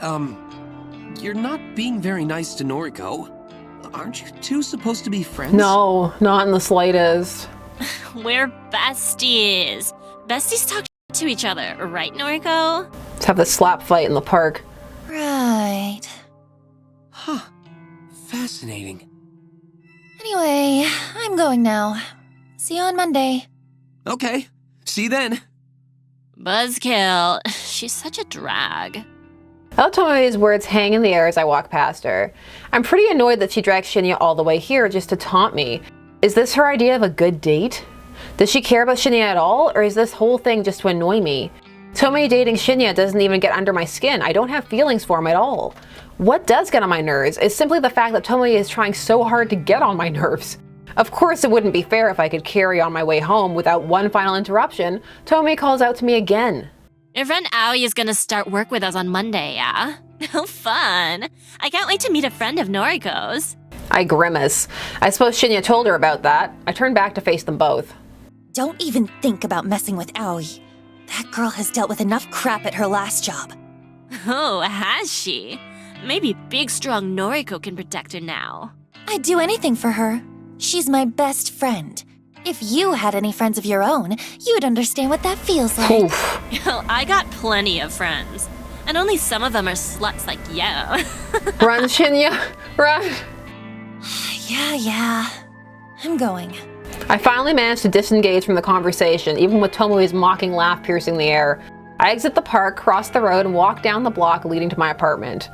you're not being very nice to Noriko. Aren't you two supposed to be friends? No, not in the slightest. We're besties. Besties talk to each other, right, Noriko? Let's have the slap fight in the park. Right. Huh. Fascinating. Anyway, I'm going now. See you on Monday. Okay. See you then. Buzzkill. She's such a drag. I let Tomoe's words hang in the air as I walk past her. I'm pretty annoyed that she dragged Shinya all the way here just to taunt me. Is this her idea of a good date? Does she care about Shinya at all, or is this whole thing just to annoy me? Tomoe dating Shinya doesn't even get under my skin. I don't have feelings for him at all. What does get on my nerves is simply the fact that Tomoe is trying so hard to get on my nerves. Of course, it wouldn't be fair if I could carry on my way home without one final interruption. Tomoe calls out to me again. Your friend Aoi is gonna start work with us on Monday, yeah? How fun! I can't wait to meet a friend of Noriko's. I grimace. I suppose Shinya told her about that. I turn back to face them both. Don't even think about messing with Aoi. That girl has dealt with enough crap at her last job. Oh, has she? Maybe big, strong Noriko can protect her now. I'd do anything for her. She's my best friend. If you had any friends of your own, you'd understand what that feels like. Oof. Well, I got plenty of friends. And only some of them are sluts like you. Run, Shinya, run! Yeah. I'm going. I finally managed to disengage from the conversation, even with Tomoe's mocking laugh piercing the air. I exit the park, cross the road, and walk down the block leading to my apartment.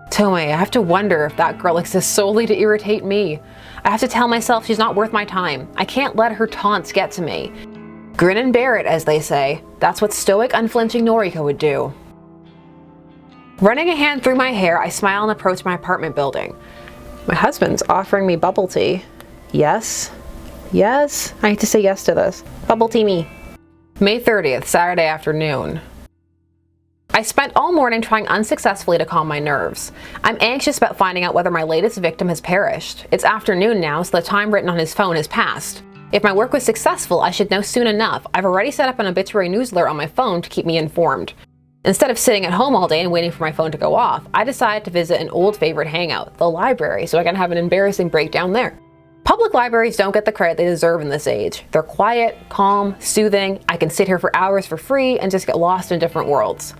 Tomoe, I have to wonder if that girl exists solely to irritate me. I have to tell myself she's not worth my time. I can't let her taunts get to me. Grin and bear it, as they say. That's what stoic, unflinching Noriko would do. Running a hand through my hair, I smile and approach my apartment building. My husband's offering me bubble tea. Yes. Yes. I need to say yes to this. Bubble tea me. May 30th, Saturday afternoon. I spent all morning trying unsuccessfully to calm my nerves. I'm anxious about finding out whether my latest victim has perished. It's afternoon now, so the time written on his phone has passed. If my work was successful, I should know soon enough. I've already set up an obituary news alert on my phone to keep me informed. Instead of sitting at home all day and waiting for my phone to go off, I decided to visit an old favorite hangout, the library, so I can have an embarrassing breakdown there. Public libraries don't get the credit they deserve in this age. They're quiet, calm, soothing. I can sit here for hours for free and just get lost in different worlds.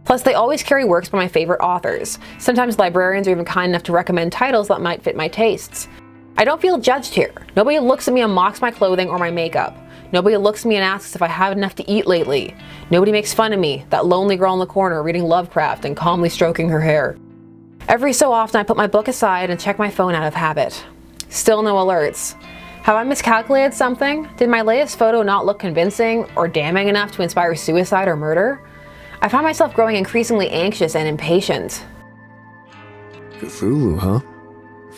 Plus, they always carry works by my favorite authors. Sometimes librarians are even kind enough to recommend titles that might fit my tastes. I don't feel judged here. Nobody looks at me and mocks my clothing or my makeup. Nobody looks at me and asks if I have enough to eat lately. Nobody makes fun of me, that lonely girl in the corner reading Lovecraft and calmly stroking her hair. Every so often I put my book aside and check my phone out of habit. Still no alerts. Have I miscalculated something? Did my latest photo not look convincing or damning enough to inspire suicide or murder? I find myself growing increasingly anxious and impatient. Cthulhu, huh?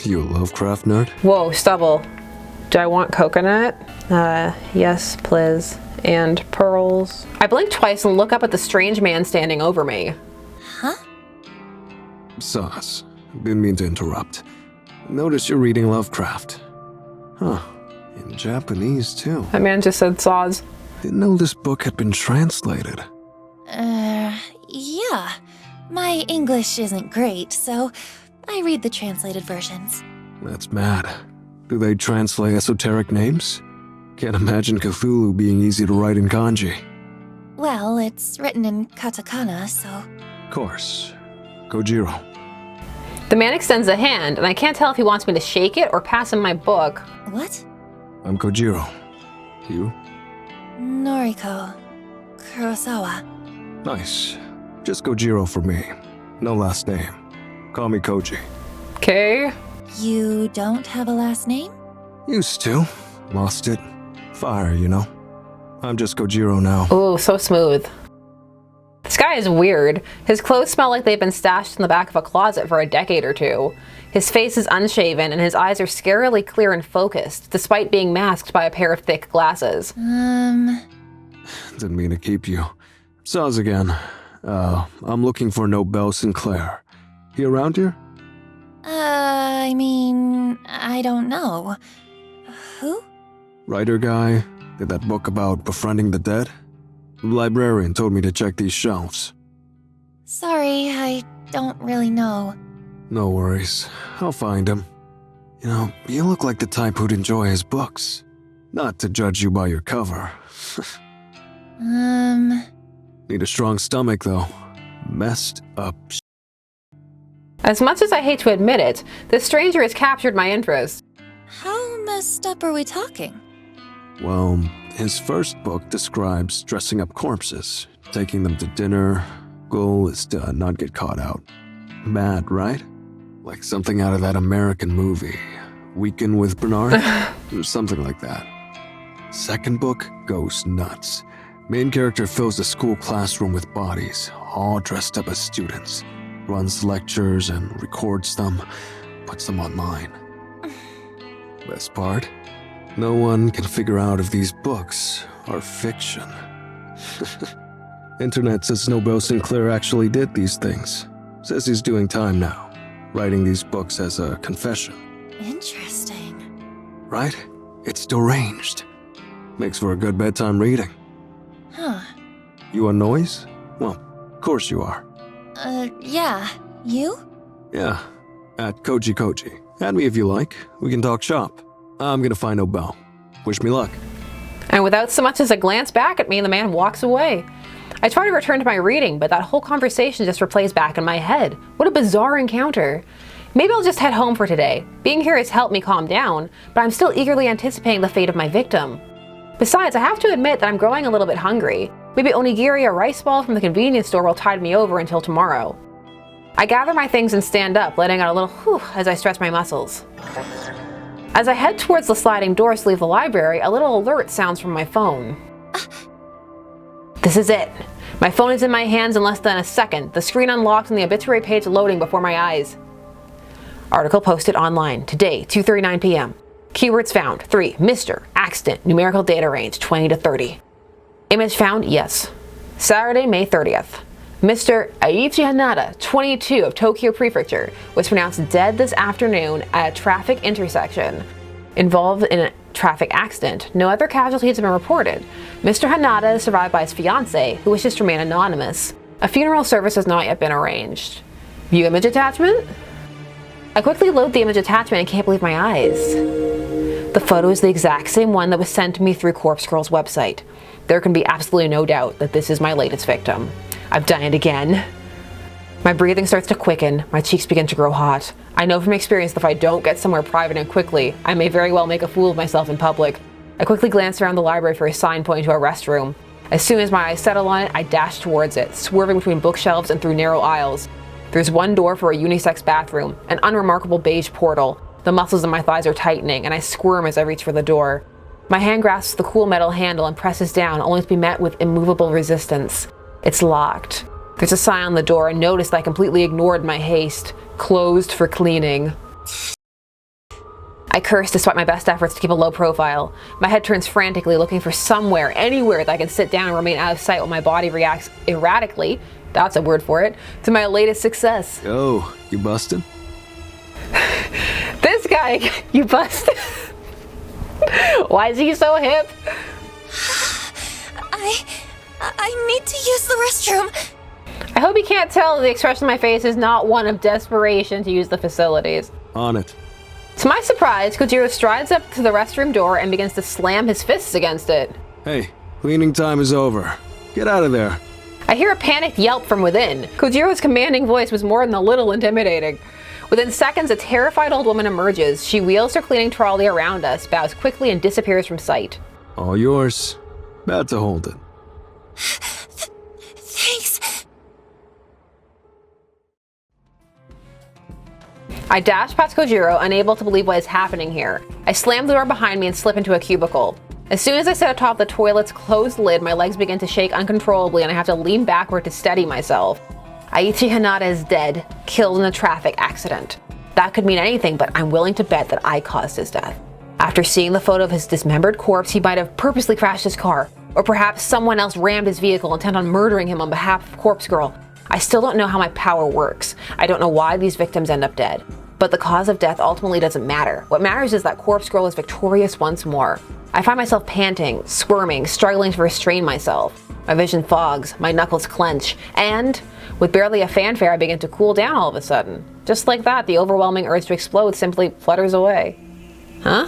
You a Lovecraft nerd? Whoa, stubble. Do I want coconut? Yes, please. And pearls. I blink twice and look up at the strange man standing over me. Huh? Sus, didn't mean to interrupt. Notice you're reading Lovecraft. Huh, in Japanese too. That man just said saws. Didn't know this book had been translated. Yeah. My English isn't great, so I read the translated versions. That's mad. Do they translate esoteric names? Can't imagine Cthulhu being easy to write in kanji. Well, it's written in katakana, so... Of course. Kojiro. The man extends a hand, and I can't tell if he wants me to shake it or pass him my book. What? I'm Kojiro. You? Noriko. Kurosawa. Nice. Just Kojiro for me. No last name. Call me Koji. Okay. You don't have a last name? Used to. Lost it. Fire, you know. I'm just Kojiro now. Ooh, so smooth. This guy is weird. His clothes smell like they've been stashed in the back of a closet for a decade or two. His face is unshaven and his eyes are scarily clear and focused, despite being masked by a pair of thick glasses. Didn't mean to keep you. Saws again. I'm looking for Nobel Sinclair. He around here? I mean, I don't know. Who? Writer guy. Did that book about befriending the dead? The librarian told me to check these shelves. Sorry, I don't really know. No worries. I'll find him. You know, you look like the type who'd enjoy his books. Not to judge you by your cover. Need a strong stomach, though. Messed up. As much as I hate to admit it, this stranger has captured my interest. How messed up are we talking? Well, his first book describes dressing up corpses, taking them to dinner. Goal is to not get caught out. Mad, right? Like something out of that American movie, Weekend with Bernard? Or something like that. Second book goes nuts. Main character fills the school classroom with bodies, all dressed up as students. Runs lectures and records them, puts them online. Best part? No one can figure out if these books are fiction. Internet says Nobel Sinclair actually did these things. Says he's doing time now, writing these books as a confession. Interesting. Right? It's deranged. Makes for a good bedtime reading. Huh. You a noise? Well, of course you are. Yeah. You? Yeah. At Koji. Add me if you like. We can talk shop. I'm gonna find Nobel. Wish me luck. And without so much as a glance back at me, the man walks away. I try to return to my reading, but that whole conversation just replays back in my head. What a bizarre encounter. Maybe I'll just head home for today. Being here has helped me calm down, but I'm still eagerly anticipating the fate of my victim. Besides, I have to admit that I'm growing a little bit hungry. Maybe onigiri or rice ball from the convenience store will tide me over until tomorrow. I gather my things and stand up, letting out a little whew as I stretch my muscles. As I head towards the sliding doors to leave the library, a little alert sounds from my phone. This is it. My phone is in my hands in less than a second. The screen unlocked and the obituary page loading before my eyes. Article posted online today, 2:39 p.m. Keywords found: 3. Mr. Accident. Numerical data range 20 to 30. Image found? Yes. Saturday, May 30th. Mr. Aichi Hanada, 22, of Tokyo Prefecture, was pronounced dead this afternoon at a traffic intersection. Involved in a traffic accident. No other casualties have been reported. Mr. Hanada is survived by his fiancée, who wishes to remain anonymous. A funeral service has not yet been arranged. View image attachment? I quickly load the image attachment and can't believe my eyes. The photo is the exact same one that was sent to me through Corpse Girl's website. There can be absolutely no doubt that this is my latest victim. I've done it again. My breathing starts to quicken, my cheeks begin to grow hot. I know from experience that if I don't get somewhere private and quickly, I may very well make a fool of myself in public. I quickly glance around the library for a sign pointing to a restroom. As soon as my eyes settle on it, I dash towards it, swerving between bookshelves and through narrow aisles. There's one door for a unisex bathroom, an unremarkable beige portal. The muscles in my thighs are tightening, and I squirm as I reach for the door. My hand grasps the cool metal handle and presses down, only to be met with immovable resistance. It's locked. There's a sign on the door, and notice that I completely ignored my haste. Closed for cleaning. I curse despite my best efforts to keep a low profile. My head turns frantically, looking for somewhere, anywhere that I can sit down and remain out of sight while my body reacts erratically, that's a word for it, to my latest success. Yo, you busted? This guy, you busted? Why is he so hip? I need to use the restroom. I hope you can't tell the expression on my face is not one of desperation to use the facilities. On it. To my surprise, Kojiro strides up to the restroom door and begins to slam his fists against it. Hey, cleaning time is over. Get out of there. I hear a panicked yelp from within. Kojiro's commanding voice was more than a little intimidating. Within seconds, a terrified old woman emerges. She wheels her cleaning trolley around us, bows quickly, and disappears from sight. All yours. Bad to hold it. Thanks. I dash past Kojiro, unable to believe what is happening here. I slam the door behind me and slip into a cubicle. As soon as I sit atop the toilet's closed lid, my legs begin to shake uncontrollably and I have to lean backward to steady myself. Aichi Hanada is dead, killed in a traffic accident. That could mean anything, but I'm willing to bet that I caused his death. After seeing the photo of his dismembered corpse, he might have purposely crashed his car, or perhaps someone else rammed his vehicle intent on murdering him on behalf of Corpse Girl. I still don't know how my power works. I don't know why these victims end up dead. But the cause of death ultimately doesn't matter. What matters is that Corpse Girl is victorious once more. I find myself panting, squirming, struggling to restrain myself. My vision fogs, my knuckles clench, and with barely a fanfare, I begin to cool down all of a sudden. Just like that, the overwhelming urge to explode simply flutters away. Huh?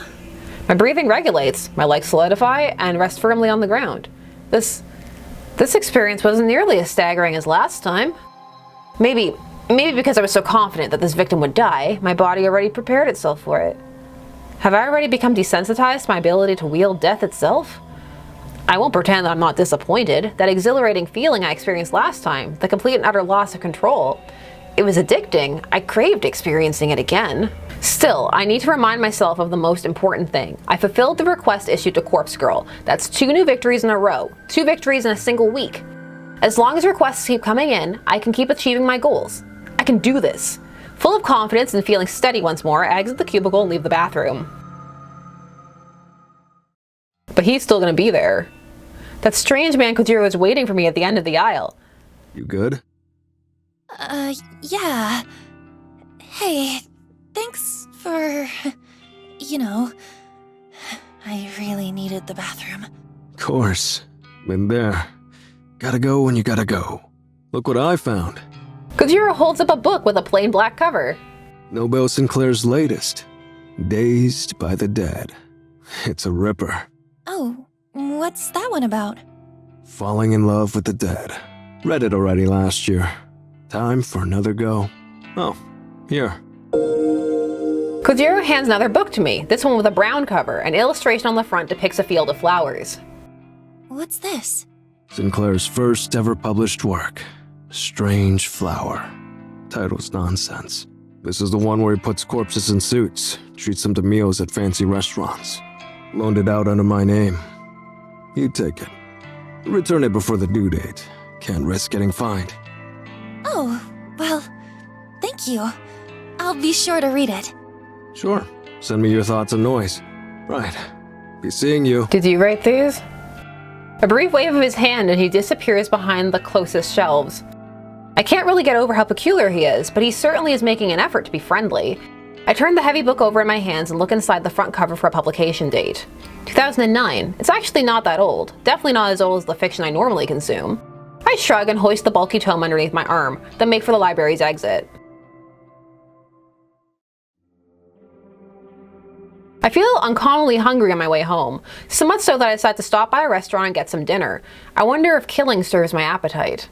My breathing regulates, my legs solidify, and rest firmly on the ground. This experience wasn't nearly as staggering as last time. Maybe because I was so confident that this victim would die, my body already prepared itself for it. Have I already become desensitized to my ability to wield death itself? I won't pretend that I'm not disappointed. That exhilarating feeling I experienced last time, the complete and utter loss of control, it was addicting. I craved experiencing it again. Still, I need to remind myself of the most important thing. I fulfilled the request issued to Corpse Girl. That's 2 new victories in a row. 2 victories in a single week. As long as requests keep coming in, I can keep achieving my goals. I can do this. Full of confidence and feeling steady once more, I exit the cubicle and leave the bathroom. But he's still gonna be there. That strange man Kojiro is waiting for me at the end of the aisle. You good? Yeah. Hey, thanks for... I really needed the bathroom. Course. Been there. Gotta go when you gotta go. Look what I found. Kojiro holds up a book with a plain black cover. Nobel Sinclair's latest. Dazed by the Dead. It's a ripper. Oh, what's that one about? Falling in love with the dead. Read it already last year. Time for another go. Oh, here. Kojiro hands another book to me, this one with a brown cover. An illustration on the front depicts a field of flowers. What's this? Sinclair's first ever published work. Strange Flower. Title's nonsense. This is the one where he puts corpses in suits, treats them to meals at fancy restaurants. Loaned it out under my name. You take it. Return it before the due date. Can't risk getting fined. Oh, well, thank you. I'll be sure to read it. Sure. Send me your thoughts and noise. Right. Be seeing you. Did you write these? A brief wave of his hand and he disappears behind the closest shelves. I can't really get over how peculiar he is, but he certainly is making an effort to be friendly. I turn the heavy book over in my hands and look inside the front cover for a publication date. 2009. It's actually not that old. Definitely not as old as the fiction I normally consume. I shrug and hoist the bulky tome underneath my arm, then make for the library's exit. I feel uncommonly hungry on my way home, so much so that I decide to stop by a restaurant and get some dinner. I wonder if killing serves my appetite.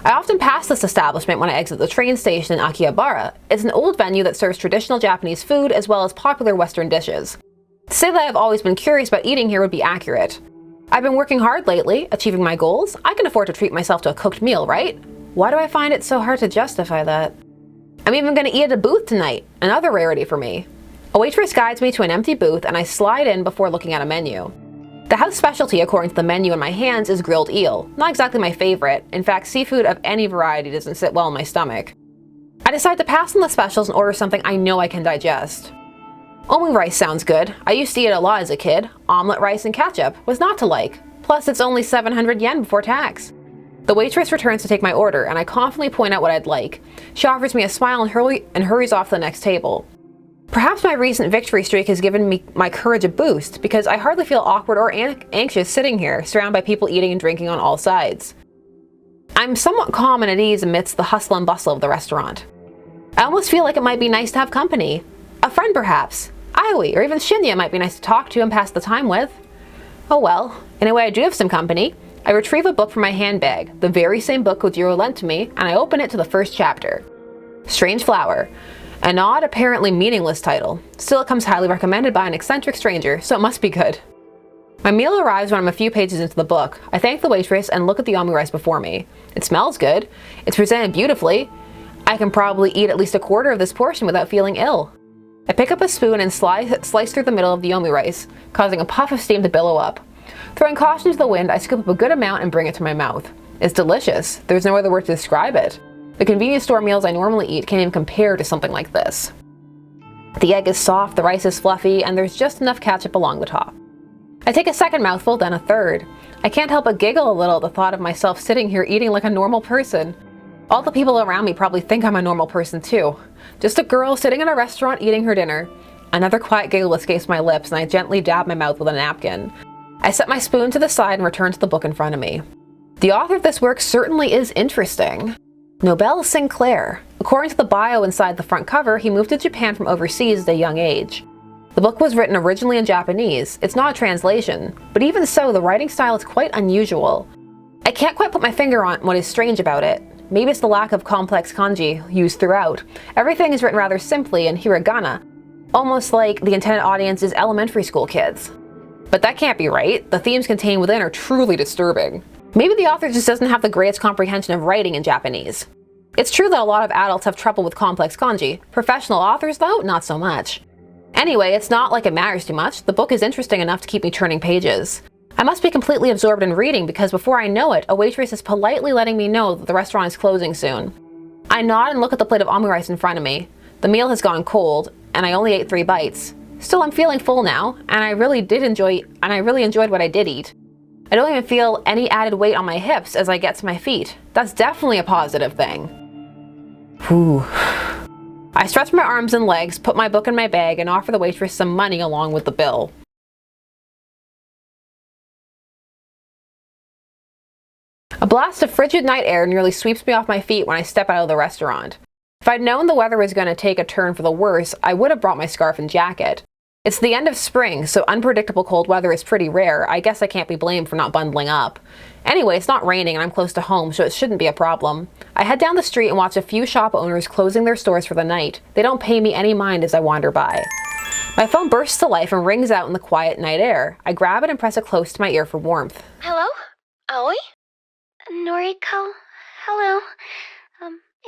I often pass this establishment when I exit the train station in Akihabara. It's an old venue that serves traditional Japanese food as well as popular Western dishes. To say that I've always been curious about eating here would be accurate. I've been working hard lately, achieving my goals. I can afford to treat myself to a cooked meal, right? Why do I find it so hard to justify that? I'm even going to eat at a booth tonight, another rarity for me. A waitress guides me to an empty booth and I slide in before looking at a menu. The house specialty, according to the menu in my hands, is grilled eel. Not exactly my favorite. In fact, seafood of any variety doesn't sit well in my stomach. I decide to pass on the specials and order something I know I can digest. Omu rice sounds good. I used to eat it a lot as a kid. Omelette rice and ketchup was not to like. Plus, it's only 700 yen before tax. The waitress returns to take my order, and I confidently point out what I'd like. She offers me a smile and hurries off to the next table. Perhaps my recent victory streak has given me my courage a boost, because I hardly feel awkward or anxious sitting here, surrounded by people eating and drinking on all sides. I'm somewhat calm and at ease amidst the hustle and bustle of the restaurant. I almost feel like it might be nice to have company. A friend perhaps. Aioi or even Shinya might be nice to talk to and pass the time with. Oh well, anyway, I do have some company. I retrieve a book from my handbag, the very same book Kojiro lent to me, and I open it to the first chapter. Strange Flower. An odd, apparently meaningless title. Still, it comes highly recommended by an eccentric stranger, so it must be good. My meal arrives when I'm a few pages into the book. I thank the waitress and look at the omu rice before me. It smells good. It's presented beautifully. I can probably eat at least a quarter of this portion without feeling ill. I pick up a spoon and slice through the middle of the omu rice, causing a puff of steam to billow up. Throwing caution to the wind, I scoop up a good amount and bring it to my mouth. It's delicious. There's no other word to describe it. The convenience store meals I normally eat can't even compare to something like this. The egg is soft, the rice is fluffy, and there's just enough ketchup along the top. I take a second mouthful, then a third. I can't help but giggle a little at the thought of myself sitting here eating like a normal person. All the people around me probably think I'm a normal person too. Just a girl sitting in a restaurant eating her dinner. Another quiet giggle escapes my lips and I gently dab my mouth with a napkin. I set my spoon to the side and return to the book in front of me. The author of this work certainly is interesting. Nobel Sinclair. According to the bio inside the front cover, he moved to Japan from overseas at a young age. The book was written originally in Japanese. It's not a translation, but even so, the writing style is quite unusual. I can't quite put my finger on what is strange about it. Maybe it's the lack of complex kanji used throughout. Everything is written rather simply in hiragana, almost like the intended audience is elementary school kids. But that can't be right. The themes contained within are truly disturbing. Maybe the author just doesn't have the greatest comprehension of writing in Japanese. It's true that a lot of adults have trouble with complex kanji. Professional authors, though, not so much. Anyway, it's not like it matters too much. The book is interesting enough to keep me turning pages. I must be completely absorbed in reading because before I know it, a waitress is politely letting me know that the restaurant is closing soon. I nod and look at the plate of omu rice in front of me. The meal has gone cold, and I only ate 3 bites. Still, I'm feeling full now, and I really enjoyed what I did eat. I don't even feel any added weight on my hips as I get to my feet. That's definitely a positive thing. Whew. I stretch my arms and legs, put my book in my bag, and offer the waitress some money along with the bill. A blast of frigid night air nearly sweeps me off my feet when I step out of the restaurant. If I'd known the weather was going to take a turn for the worse, I would have brought my scarf and jacket. It's the end of spring, so unpredictable cold weather is pretty rare. I guess I can't be blamed for not bundling up. Anyway, it's not raining and I'm close to home, so it shouldn't be a problem. I head down the street and watch a few shop owners closing their stores for the night. They don't pay me any mind as I wander by. My phone bursts to life and rings out in the quiet night air. I grab it and press it close to my ear for warmth. Hello? Aoi? Noriko? Hello?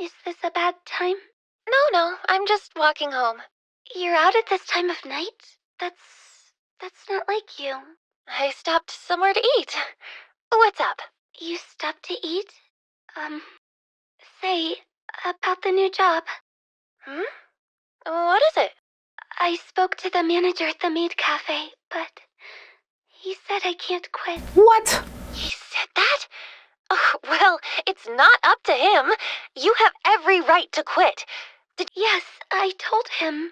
Is this a bad time? No, I'm just walking home. You're out at this time of night? That's not like you. I stopped somewhere to eat. What's up? You stopped to eat? Say, about the new job. Hmm? What is it? I spoke to the manager at the maid cafe, but he said I can't quit. What? He said that? Oh, well, it's not up to him. You have every right to quit. Yes, I told him.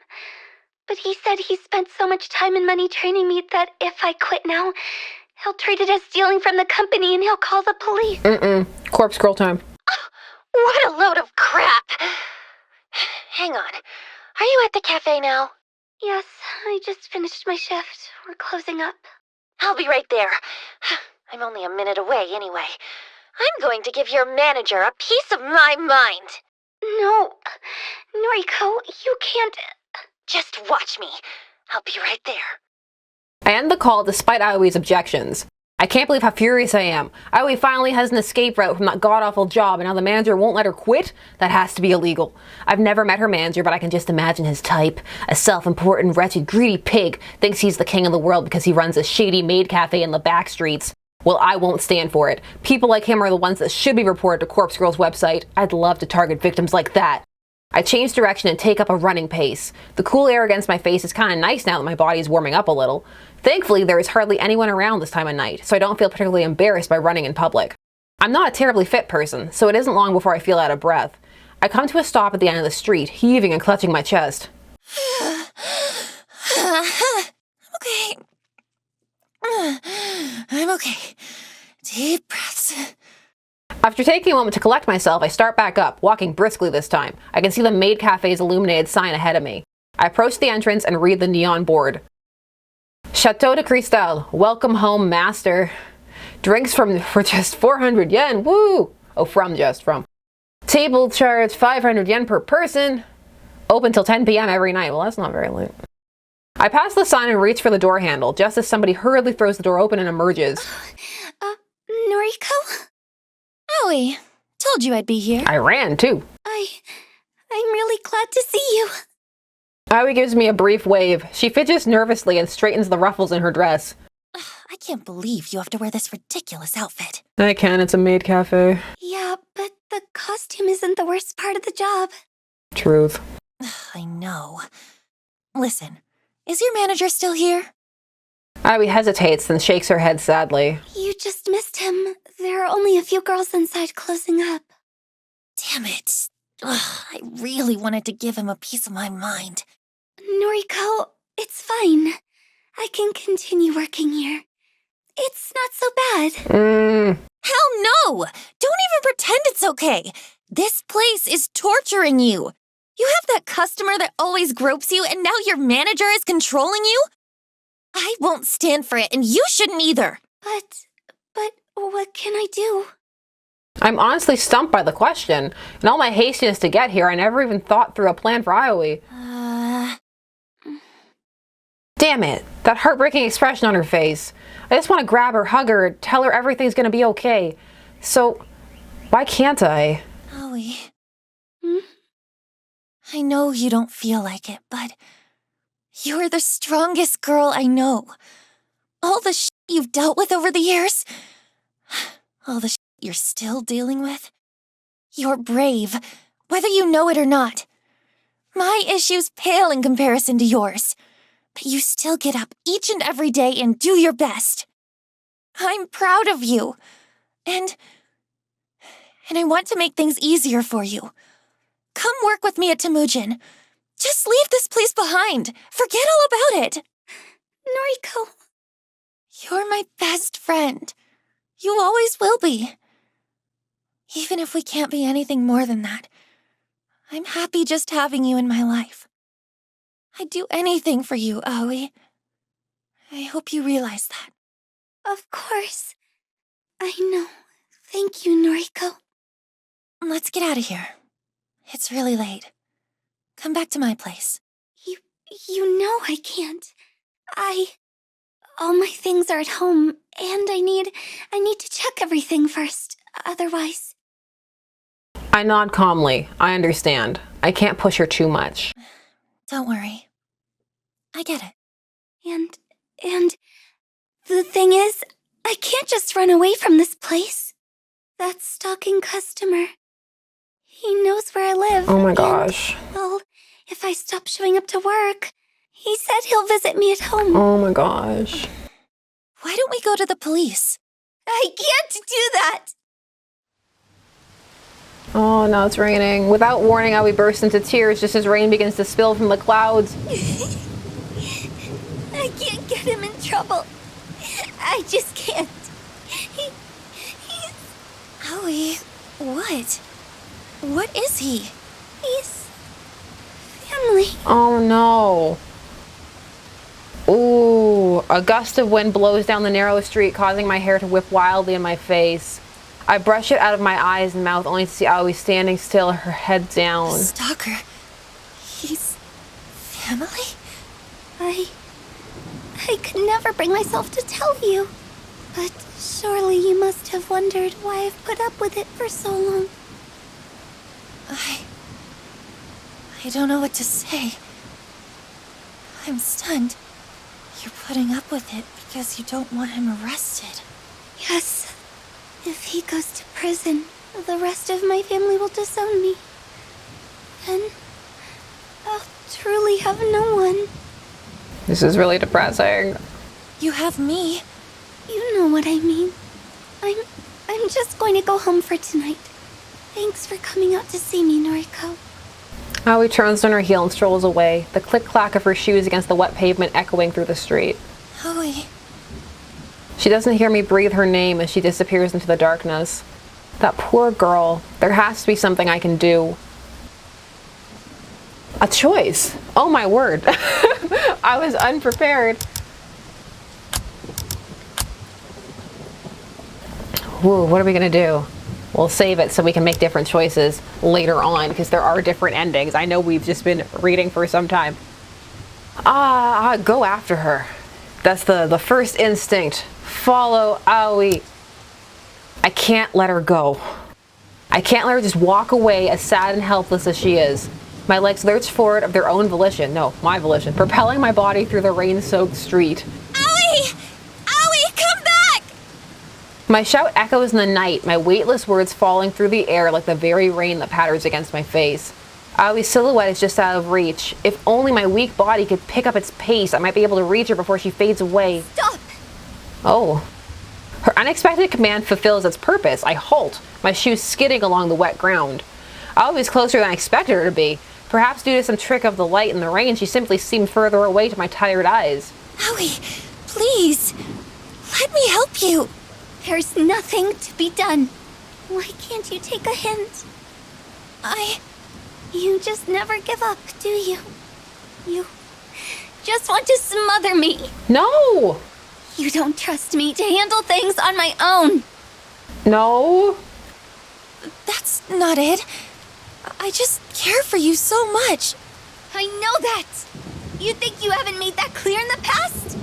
But he said he spent so much time and money training me that if I quit now, he'll treat it as stealing from the company and he'll call the police. Corpse girl time. What a load of crap! Hang on. Are you at the cafe now? Yes, I just finished my shift. We're closing up. I'll be right there. I'm only a minute away anyway. I'm going to give your manager a piece of my mind. No, Noriko, you can't. Just watch me. I'll be right there. I end the call despite Aoi's objections. I can't believe how furious I am. Aoi finally has an escape route from that god-awful job, and now the manager won't let her quit? That has to be illegal. I've never met her manager, but I can just imagine his type. A self-important, wretched, greedy pig thinks he's the king of the world because he runs a shady maid cafe in the back streets. Well, I won't stand for it. People like him are the ones that should be reported to Corpse Girl's website. I'd love to target victims like that. I change direction and take up a running pace. The cool air against my face is kind of nice now that my body is warming up a little. Thankfully, there is hardly anyone around this time of night, so I don't feel particularly embarrassed by running in public. I'm not a terribly fit person, so it isn't long before I feel out of breath. I come to a stop at the end of the street, heaving and clutching my chest. Okay. I'm okay. Deep breaths. After taking a moment to collect myself, I start back up, walking briskly this time. I can see the maid cafe's illuminated sign ahead of me. I approach the entrance and read the neon board. Chateau de Cristal, welcome home, master. Drinks for just 400 yen, woo! Oh, from. Table charge 500 yen per person. Open till 10 p.m. every night. Well, that's not very late. I pass the sign and reach for the door handle, just as somebody hurriedly throws the door open and emerges. Noriko? Aoi, told you I'd be here. I ran, too. I'm really glad to see you. Aoi gives me a brief wave. She fidgets nervously and straightens the ruffles in her dress. I can't believe you have to wear this ridiculous outfit. I can, it's a maid cafe. Yeah, but the costume isn't the worst part of the job. Truth. I know. Listen, is your manager still here? Aoi hesitates, then shakes her head sadly. You just missed him. There are only a few girls inside closing up. Damn it. I really wanted to give him a piece of my mind. Noriko, it's fine. I can continue working here. It's not so bad. Hell no! Don't even pretend it's okay. This place is torturing you. You have that customer that always gropes you, and now your manager is controlling you? I won't stand for it, and you shouldn't either. But what can I do? I'm honestly stumped by the question. In all my hastiness to get here, I never even thought through a plan for Aoi. Damn it, that heartbreaking expression on her face. I just want to grab her, hug her, tell her everything's gonna be okay. So, why can't I? Aoi. I know you don't feel like it, but you're the strongest girl I know. All the shit you've dealt with over the years, all the shit you're still dealing with, you're brave, whether you know it or not. My issues pale in comparison to yours, but you still get up each and every day and do your best. I'm proud of you, and I want to make things easier for you. Come work with me at Temujin. Just leave this place behind. Forget all about it. Noriko. You're my best friend. You always will be. Even if we can't be anything more than that, I'm happy just having you in my life. I'd do anything for you, Aoi. I hope you realize that. Of course. I know. Thank you, Noriko. Let's get out of here. It's really late. Come back to my place. You know I can't. All my things are at home, and I need to check everything first. Otherwise... I nod calmly. I understand. I can't push her too much. Don't worry. I get it. And the thing is, I can't just run away from this place. That stalking customer. He knows where I live. Oh my gosh. And, well, if I stop showing up to work, he said he'll visit me at home. Oh my gosh. Why don't we go to the police? I can't do that! Oh, now it's raining. Without warning, Aoi bursts into tears just as rain begins to spill from the clouds. I can't get him in trouble. I just can't. He's... Aoi, what? What is he? He's... family. Oh no. Ooh, a gust of wind blows down the narrow street, causing my hair to whip wildly in my face. I brush it out of my eyes and mouth, only to see Aoi standing still, her head down. The stalker. He's... family? I could never bring myself to tell you. But surely you must have wondered why I've put up with it for so long. I don't know what to say. I'm stunned. You're putting up with it because you don't want him arrested. Yes. If he goes to prison, the rest of my family will disown me. Then I'll truly have no one. This is really depressing. You have me. You know what I mean. I'm just going to go home for tonight. Thanks for coming out to see me, Noriko. Aoi turns on her heel and strolls away, the click-clack of her shoes against the wet pavement echoing through the street. Aoi. She doesn't hear me breathe her name as she disappears into the darkness. That poor girl. There has to be something I can do. A choice. Oh my word. I was unprepared. Whoa, what are we gonna do? We'll save it so we can make different choices later on, because there are different endings. I know we've just been reading for some time. Go after her. That's the first instinct. Follow Aoi. I can't let her go. I can't let her just walk away as sad and helpless as she is. My legs lurch forward of their own volition. No, my volition. Propelling my body through the rain-soaked street. Aoi! Aoi, come back! My shout echoes in the night, my weightless words falling through the air like the very rain that patters against my face. Aoi's silhouette is just out of reach. If only my weak body could pick up its pace, I might be able to reach her before she fades away. Stop! Oh. Her unexpected command fulfills its purpose. I halt, my shoes skidding along the wet ground. Aoi's closer than I expected her to be. Perhaps due to some trick of the light and the rain, she simply seemed further away to my tired eyes. Aoi, please. Let me help you. There's nothing to be done. Why can't you take a hint? You just never give up, do you? You just want to smother me. No! You don't trust me to handle things on my own. No? That's not it. I just care for you so much. I know that. You think you haven't made that clear in the past?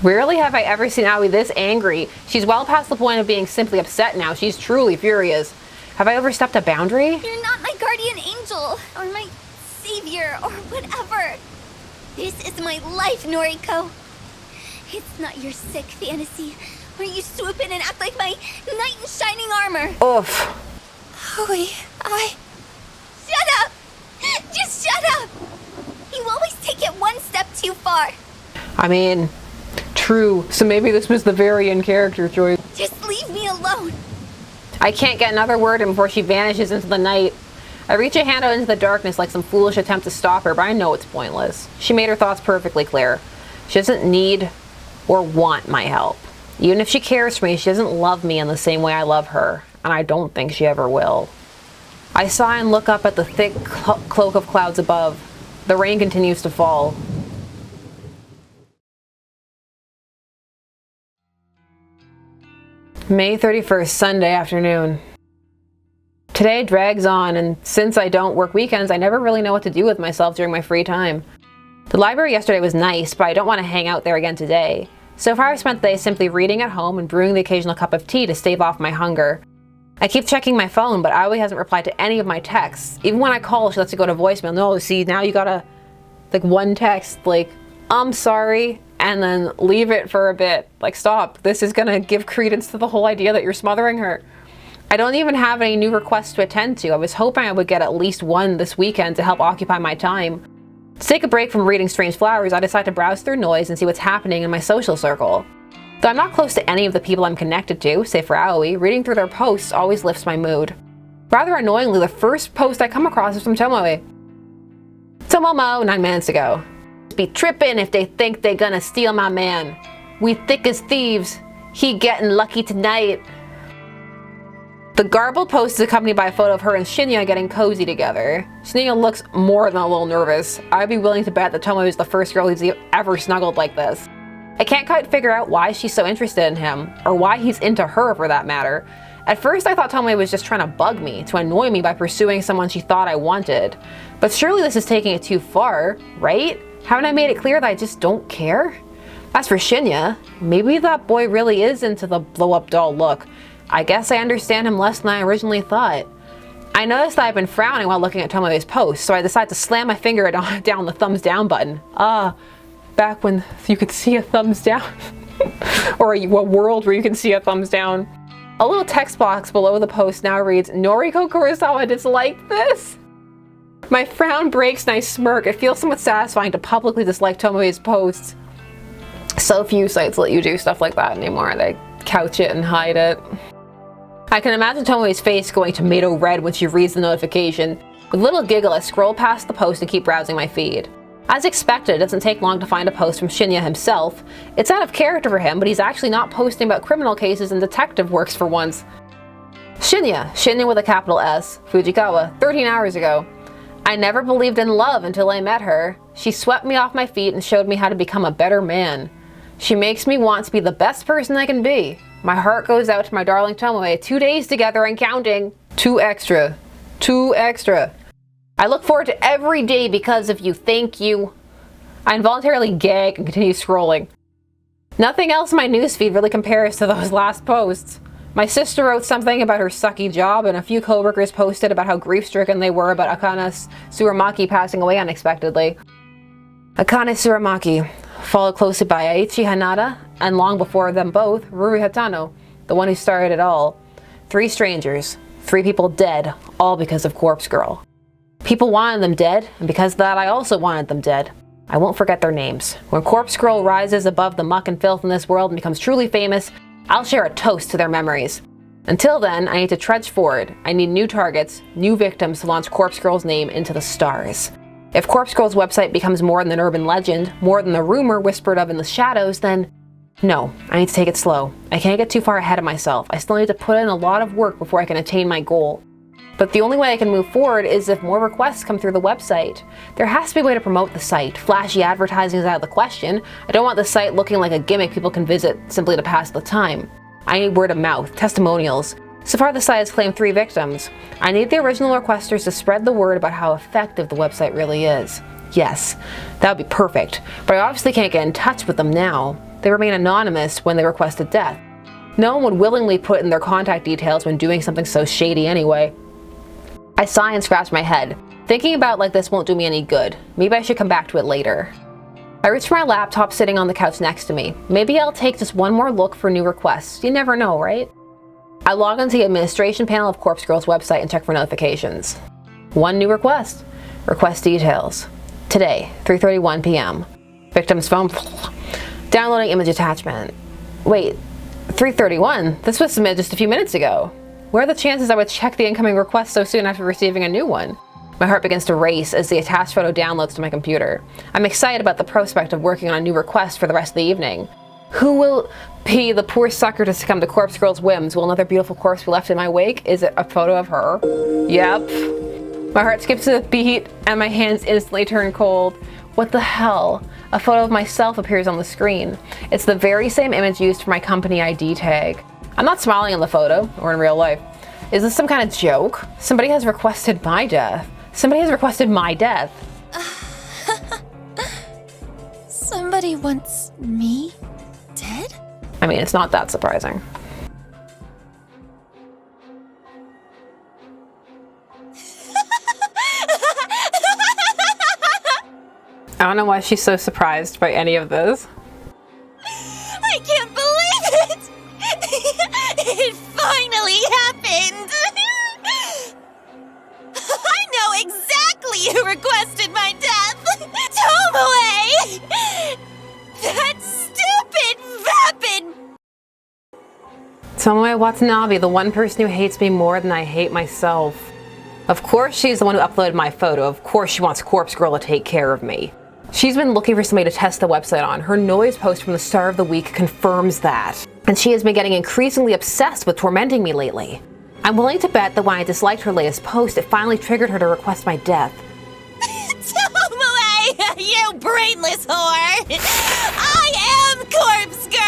Rarely have I ever seen Aoi this angry. She's well past the point of being simply upset now. She's truly furious. Have I overstepped a boundary? You're not my guardian angel, or my savior, or whatever. This is my life, Noriko. It's not your sick fantasy, where you swoop in and act like my knight in shining armor. Oof. Aoi, Shut up! Just shut up! You always take it one step too far. I mean, true. So maybe this was the very in character choice. Just leave me alone. I can't get another word in before she vanishes into the night. I reach a hand out into the darkness like some foolish attempt to stop her, but I know it's pointless. She made her thoughts perfectly clear. She doesn't need or want my help. Even if she cares for me, she doesn't love me in the same way I love her, and I don't think she ever will. I sigh and look up at the thick cloak of clouds above. The rain continues to fall. May 31st, Sunday afternoon. Today drags on, and since I don't work weekends, I never really know what to do with myself during my free time. The library yesterday was nice, but I don't want to hang out there again today. So far I've spent the day simply reading at home and brewing the occasional cup of tea to stave off my hunger. I keep checking my phone, but Aoi hasn't replied to any of my texts. Even when I call, she lets it go to voicemail. No, see, now you gotta, like, one text, like, I'm sorry, and then leave it for a bit. Like, stop. This is gonna give credence to the whole idea that you're smothering her. I don't even have any new requests to attend to. I was hoping I would get at least one this weekend to help occupy my time. To take a break from reading strange flowers, I decide to browse through noise and see what's happening in my social circle. Though I'm not close to any of the people I'm connected to, save for Aoi, reading through their posts always lifts my mood. Rather annoyingly, the first post I come across is from Tomoe. Tomoe, 9 minutes ago. Be trippin' if they think they gonna steal my man. We thick as thieves. He getting lucky tonight. The garbled post is accompanied by a photo of her and Shinya getting cozy together. Shinya looks more than a little nervous. I'd be willing to bet that Tomoe is the first girl he's ever snuggled like this. I can't quite figure out why she's so interested in him, or why he's into her for that matter. At first I thought Tomoe was just trying to bug me, to annoy me by pursuing someone she thought I wanted. But surely this is taking it too far, right? Haven't I made it clear that I just don't care? As for Shinya, maybe that boy really is into the blow-up doll look. I guess I understand him less than I originally thought. I noticed that I've been frowning while looking at Tomoe's post, so I decided to slam my finger down the thumbs down button. Back when you could see a thumbs down. Or a world where you can see a thumbs down. A little text box below the post now reads, Noriko Kurosawa disliked this? My frown breaks and I smirk. It feels somewhat satisfying to publicly dislike Tomoe's posts. So few sites let you do stuff like that anymore. They couch it and hide it. I can imagine Tomoe's face going tomato red when she reads the notification. With a little giggle, I scroll past the post and keep browsing my feed. As expected, it doesn't take long to find a post from Shinya himself. It's out of character for him, but he's actually not posting about criminal cases and detective works for once. Shinya with a capital S, Fujikawa, 13 hours ago. I never believed in love until I met her. She swept me off my feet and showed me how to become a better man. She makes me want to be the best person I can be. My heart goes out to my darling Tomoe. 2 days together and counting. 2 extra. 2 extra. I look forward to every day because of you. Thank you. I involuntarily gag and continue scrolling. Nothing else in my newsfeed really compares to those last posts. My sister wrote something about her sucky job, and a few coworkers posted about how grief-stricken they were about Akane Tsuramaki passing away unexpectedly. Akane Tsuramaki, followed closely by Aichi Hanada, and long before them both, Ruri Hatano, the one who started it all. 3 strangers, 3 people dead, all because of Corpse Girl. People wanted them dead, and because of that I also wanted them dead. I won't forget their names. When Corpse Girl rises above the muck and filth in this world and becomes truly famous, I'll share a toast to their memories. Until then, I need to trudge forward. I need new targets, new victims to launch Corpse Girl's name into the stars. If Corpse Girl's website becomes more than an urban legend, more than the rumor whispered of in the shadows, then no, I need to take it slow. I can't get too far ahead of myself. I still need to put in a lot of work before I can attain my goal. But the only way I can move forward is if more requests come through the website. There has to be a way to promote the site. Flashy advertising is out of the question. I don't want the site looking like a gimmick people can visit simply to pass the time. I need word of mouth, testimonials. So far the site has claimed 3 victims. I need the original requesters to spread the word about how effective the website really is. Yes, that would be perfect, but I obviously can't get in touch with them now. They remain anonymous when they requested death. No one would willingly put in their contact details when doing something so shady anyway. I sigh and scratch my head. Thinking about like this won't do me any good. Maybe I should come back to it later. I reach for my laptop sitting on the couch next to me. Maybe I'll take just one more look for new requests. You never know, right? I log into the administration panel of Corpse Girl's website and check for notifications. 1 new request. Request details. Today, 3:31 p.m. Victim's phone. Downloading image attachment. Wait, 3:31? This was submitted just a few minutes ago. Where are the chances I would check the incoming request so soon after receiving a new one? My heart begins to race as the attached photo downloads to my computer. I'm excited about the prospect of working on a new request for the rest of the evening. Who will be the poor sucker to succumb to Corpse Girl's whims? Will another beautiful corpse be left in my wake? Is it a photo of her? Yep. My heart skips a beat and my hands instantly turn cold. What the hell? A photo of myself appears on the screen. It's the very same image used for my company ID tag. I'm not smiling in the photo, or in real life. Is this some kind of joke? Somebody has requested my death. Somebody has requested my death. Somebody wants me dead? I mean, it's not that surprising. I don't know why she's so surprised by any of this. Tomoe Watanabe, the one person who hates me more than I hate myself. Of course she's the one who uploaded my photo. Of course she wants Corpse Girl to take care of me. She's been looking for somebody to test the website on. Her noise post from the start of the week confirms that. And she has been getting increasingly obsessed with tormenting me lately. I'm willing to bet that when I disliked her latest post, it finally triggered her to request my death. Tomoe, you brainless whore! I am Corpse Girl!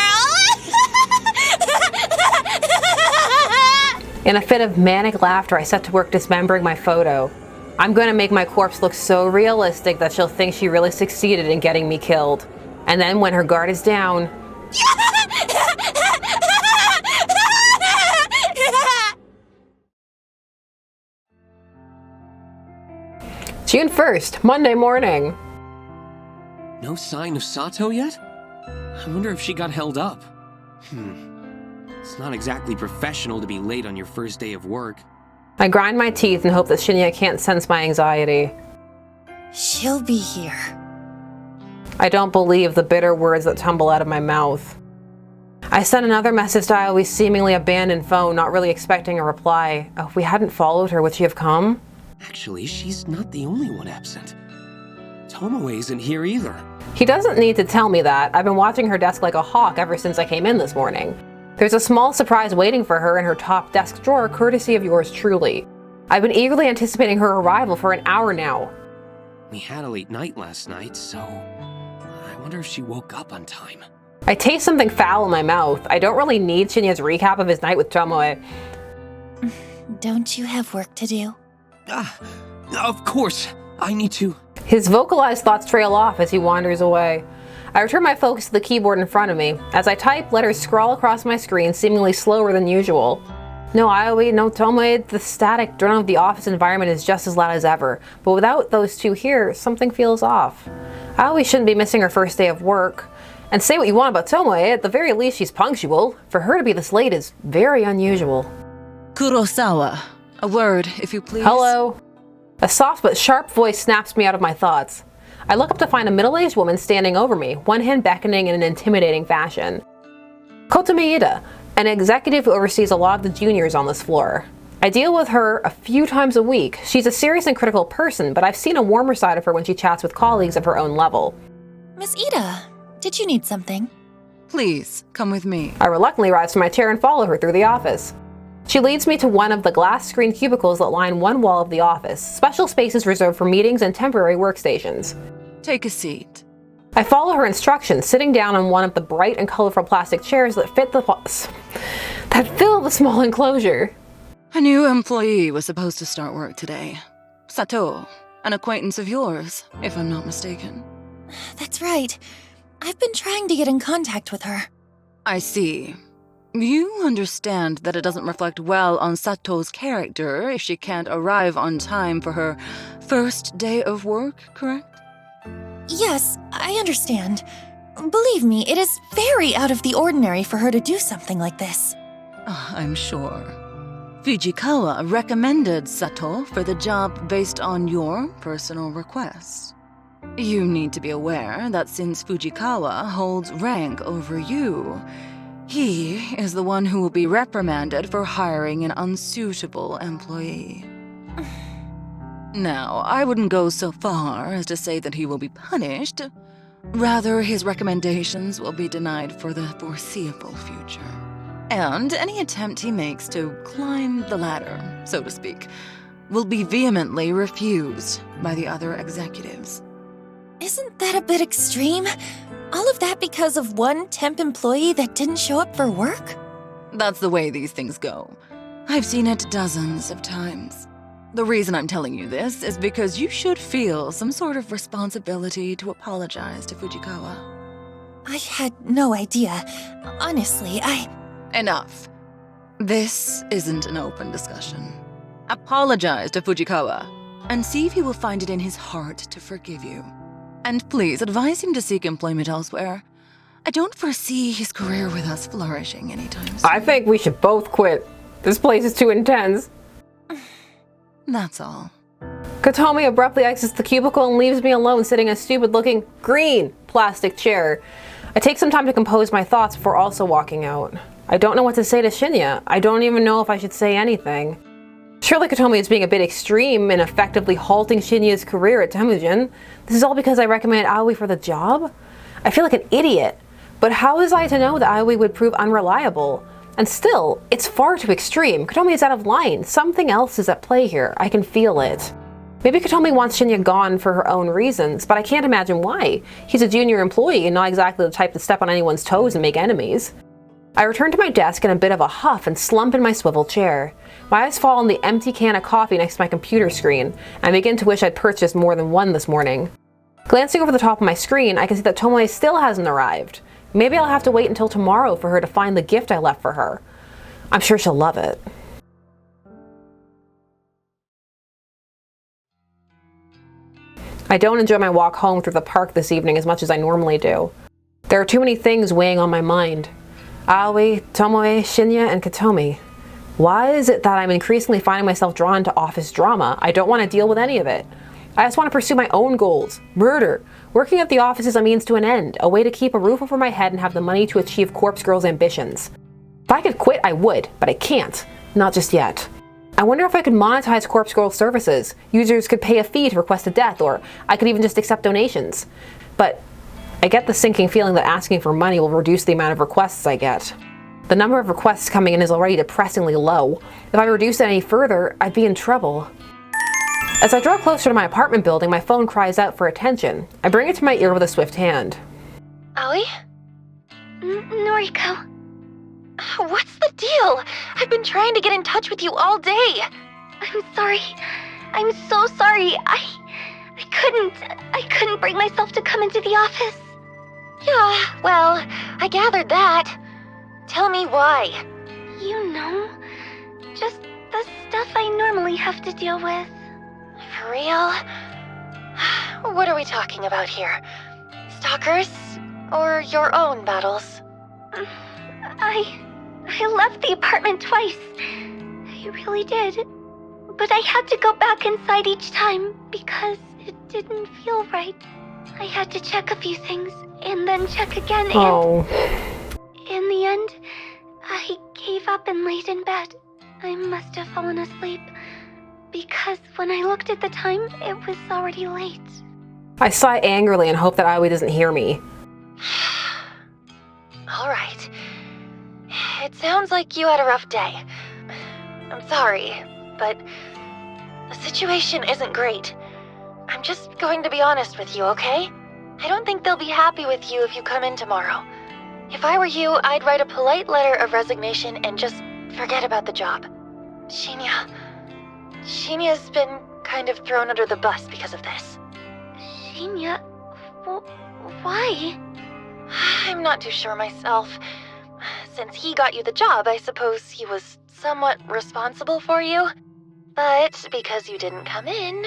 In a fit of manic laughter, I set to work dismembering my photo. I'm going to make my corpse look so realistic that she'll think she really succeeded in getting me killed. And then when her guard is down... June 1st, Monday morning. No sign of Sato yet? I wonder if she got held up. It's not exactly professional to be late on your first day of work. I grind my teeth and hope that Shinya can't sense my anxiety. She'll be here. I don't believe the bitter words that tumble out of my mouth. I sent another message to Ioi's seemingly abandoned phone, not really expecting a reply. If we hadn't followed her, would she have come? Actually, she's not the only one absent. Tomoe isn't here either. He doesn't need to tell me that. I've been watching her desk like a hawk ever since I came in this morning. There's a small surprise waiting for her in her top desk drawer, courtesy of yours truly. I've been eagerly anticipating her arrival for an hour now. We had a late night last night, so I wonder if she woke up on time. I taste something foul in my mouth. I don't really need Shinya's recap of his night with Tomoe. Don't you have work to do? Of course. I need to. His vocalized thoughts trail off as he wanders away. I return my focus to the keyboard in front of me. As I type, letters scrawl across my screen, seemingly slower than usual. No Ioi, no Tomoe, the static drone of the office environment is just as loud as ever. But without those two here, something feels off. Ioi shouldn't be missing her first day of work. And say what you want about Tomoe, at the very least she's punctual. For her to be this late is very unusual. Kurosawa, a word, if you please. Hello. A soft but sharp voice snaps me out of my thoughts. I look up to find a middle-aged woman standing over me, one hand beckoning in an intimidating fashion. Kotome Ida, an executive who oversees a lot of the juniors on this floor. I deal with her a few times a week. She's a serious and critical person, but I've seen a warmer side of her when she chats with colleagues of her own level. Miss Ida, did you need something? Please, come with me. I reluctantly rise from my chair and follow her through the office. She leads me to one of the glass-screened cubicles that line one wall of the office, special spaces reserved for meetings and temporary workstations. Take a seat. I follow her instructions, sitting down on one of the bright and colorful plastic chairs that fill the small enclosure. A new employee was supposed to start work today. Sato, an acquaintance of yours, if I'm not mistaken. That's right. I've been trying to get in contact with her. I see. You understand that it doesn't reflect well on Sato's character if she can't arrive on time for her first day of work, correct? Yes, I understand. Believe me, it is very out of the ordinary for her to do something like this. I'm sure. Fujikawa recommended Sato for the job based on your personal request. You need to be aware that since Fujikawa holds rank over you, he is the one who will be reprimanded for hiring an unsuitable employee. Now, I wouldn't go so far as to say that he will be punished. Rather, his recommendations will be denied for the foreseeable future. And any attempt he makes to climb the ladder, so to speak, will be vehemently refused by the other executives. Isn't that a bit extreme? All of that because of one temp employee that didn't show up for work? That's the way these things go. I've seen it dozens of times. The reason I'm telling you this is because you should feel some sort of responsibility to apologize to Fujikawa. I had no idea. Honestly, Enough. This isn't an open discussion. Apologize to Fujikawa, and see if he will find it in his heart to forgive you. And please advise him to seek employment elsewhere. I don't foresee his career with us flourishing anytime soon. I think we should both quit. This place is too intense. That's all. Kotomi abruptly exits the cubicle and leaves me alone sitting in a stupid-looking green plastic chair. I take some time to compose my thoughts before also walking out. I don't know what to say to Shinya. I don't even know if I should say anything. Surely Kotomi is being a bit extreme in effectively halting Shinya's career at Temujin. This is all because I recommended Aoi for the job? I feel like an idiot. But how was I to know that Aoi would prove unreliable? And still, it's far too extreme. Kotomi is out of line. Something else is at play here. I can feel it. Maybe Kotomi wants Shinya gone for her own reasons, but I can't imagine why. He's a junior employee and not exactly the type to step on anyone's toes and make enemies. I return to my desk in a bit of a huff and slump in my swivel chair. My eyes fall on the empty can of coffee next to my computer screen. I begin to wish I'd purchased more than one this morning. Glancing over the top of my screen, I can see that Tomoe still hasn't arrived. Maybe I'll have to wait until tomorrow for her to find the gift I left for her. I'm sure she'll love it. I don't enjoy my walk home through the park this evening as much as I normally do. There are too many things weighing on my mind. Aoi, Tomoe, Shinya, and Kotomi. Why is it that I'm increasingly finding myself drawn to office drama? I don't want to deal with any of it. I just want to pursue my own goals. Murder. Working at the office is a means to an end, a way to keep a roof over my head and have the money to achieve Corpse Girl's ambitions. If I could quit, I would, but I can't. Not just yet. I wonder if I could monetize Corpse Girl's services. Users could pay a fee to request a death, or I could even just accept donations. But I get the sinking feeling that asking for money will reduce the amount of requests I get. The number of requests coming in is already depressingly low. If I reduce it any further, I'd be in trouble. As I draw closer to my apartment building, my phone cries out for attention. I bring it to my ear with a swift hand. Aoi? Noriko. What's the deal? I've been trying to get in touch with you all day. I'm sorry. I'm so sorry. I couldn't bring myself to come into the office. Yeah, well, I gathered that. Tell me why. You know, just the stuff I normally have to deal with. For real? What are we talking about here? Stalkers? Or your own battles? I left the apartment twice. I really did. But I had to go back inside each time because it didn't feel right. I had to check a few things and then check again and... In the end, I gave up and laid in bed. I must have fallen asleep because when I looked at the time, it was already late. I sigh angrily and hope that Aoi doesn't hear me. All right. It sounds like you had a rough day. I'm sorry, but the situation isn't great. I'm just going to be honest with you, okay? I don't think they'll be happy with you if you come in tomorrow. If I were you, I'd write a polite letter of resignation and just forget about the job. Shinya's been kind of thrown under the bus because of this. Shinya? Why? I'm not too sure myself. Since he got you the job, I suppose he was somewhat responsible for you. But because you didn't come in,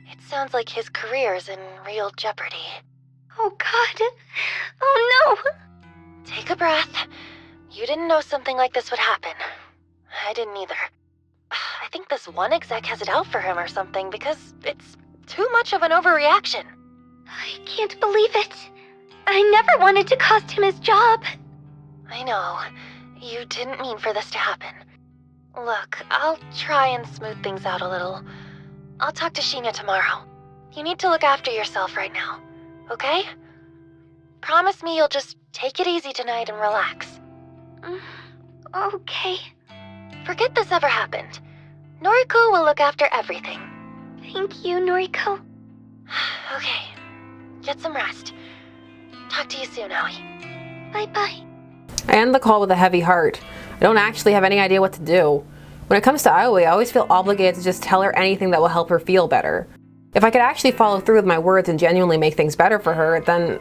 it sounds like his career's in real jeopardy. Oh God. Oh no! Take a breath. You didn't know something like this would happen. I didn't either. I think this one exec has it out for him or something because it's too much of an overreaction. I can't believe it. I never wanted to cost him his job. I know. You didn't mean for this to happen. Look, I'll try and smooth things out a little. I'll talk to Shinya tomorrow. You need to look after yourself right now, okay? Promise me you'll just take it easy tonight and relax. Okay. Forget this ever happened. Noriko will look after everything. Thank you, Noriko. Okay. Get some rest. Talk to you soon, Aoi. Bye-bye. I end the call with a heavy heart. I don't actually have any idea what to do. When it comes to Aoi, I always feel obligated to just tell her anything that will help her feel better. If I could actually follow through with my words and genuinely make things better for her, then,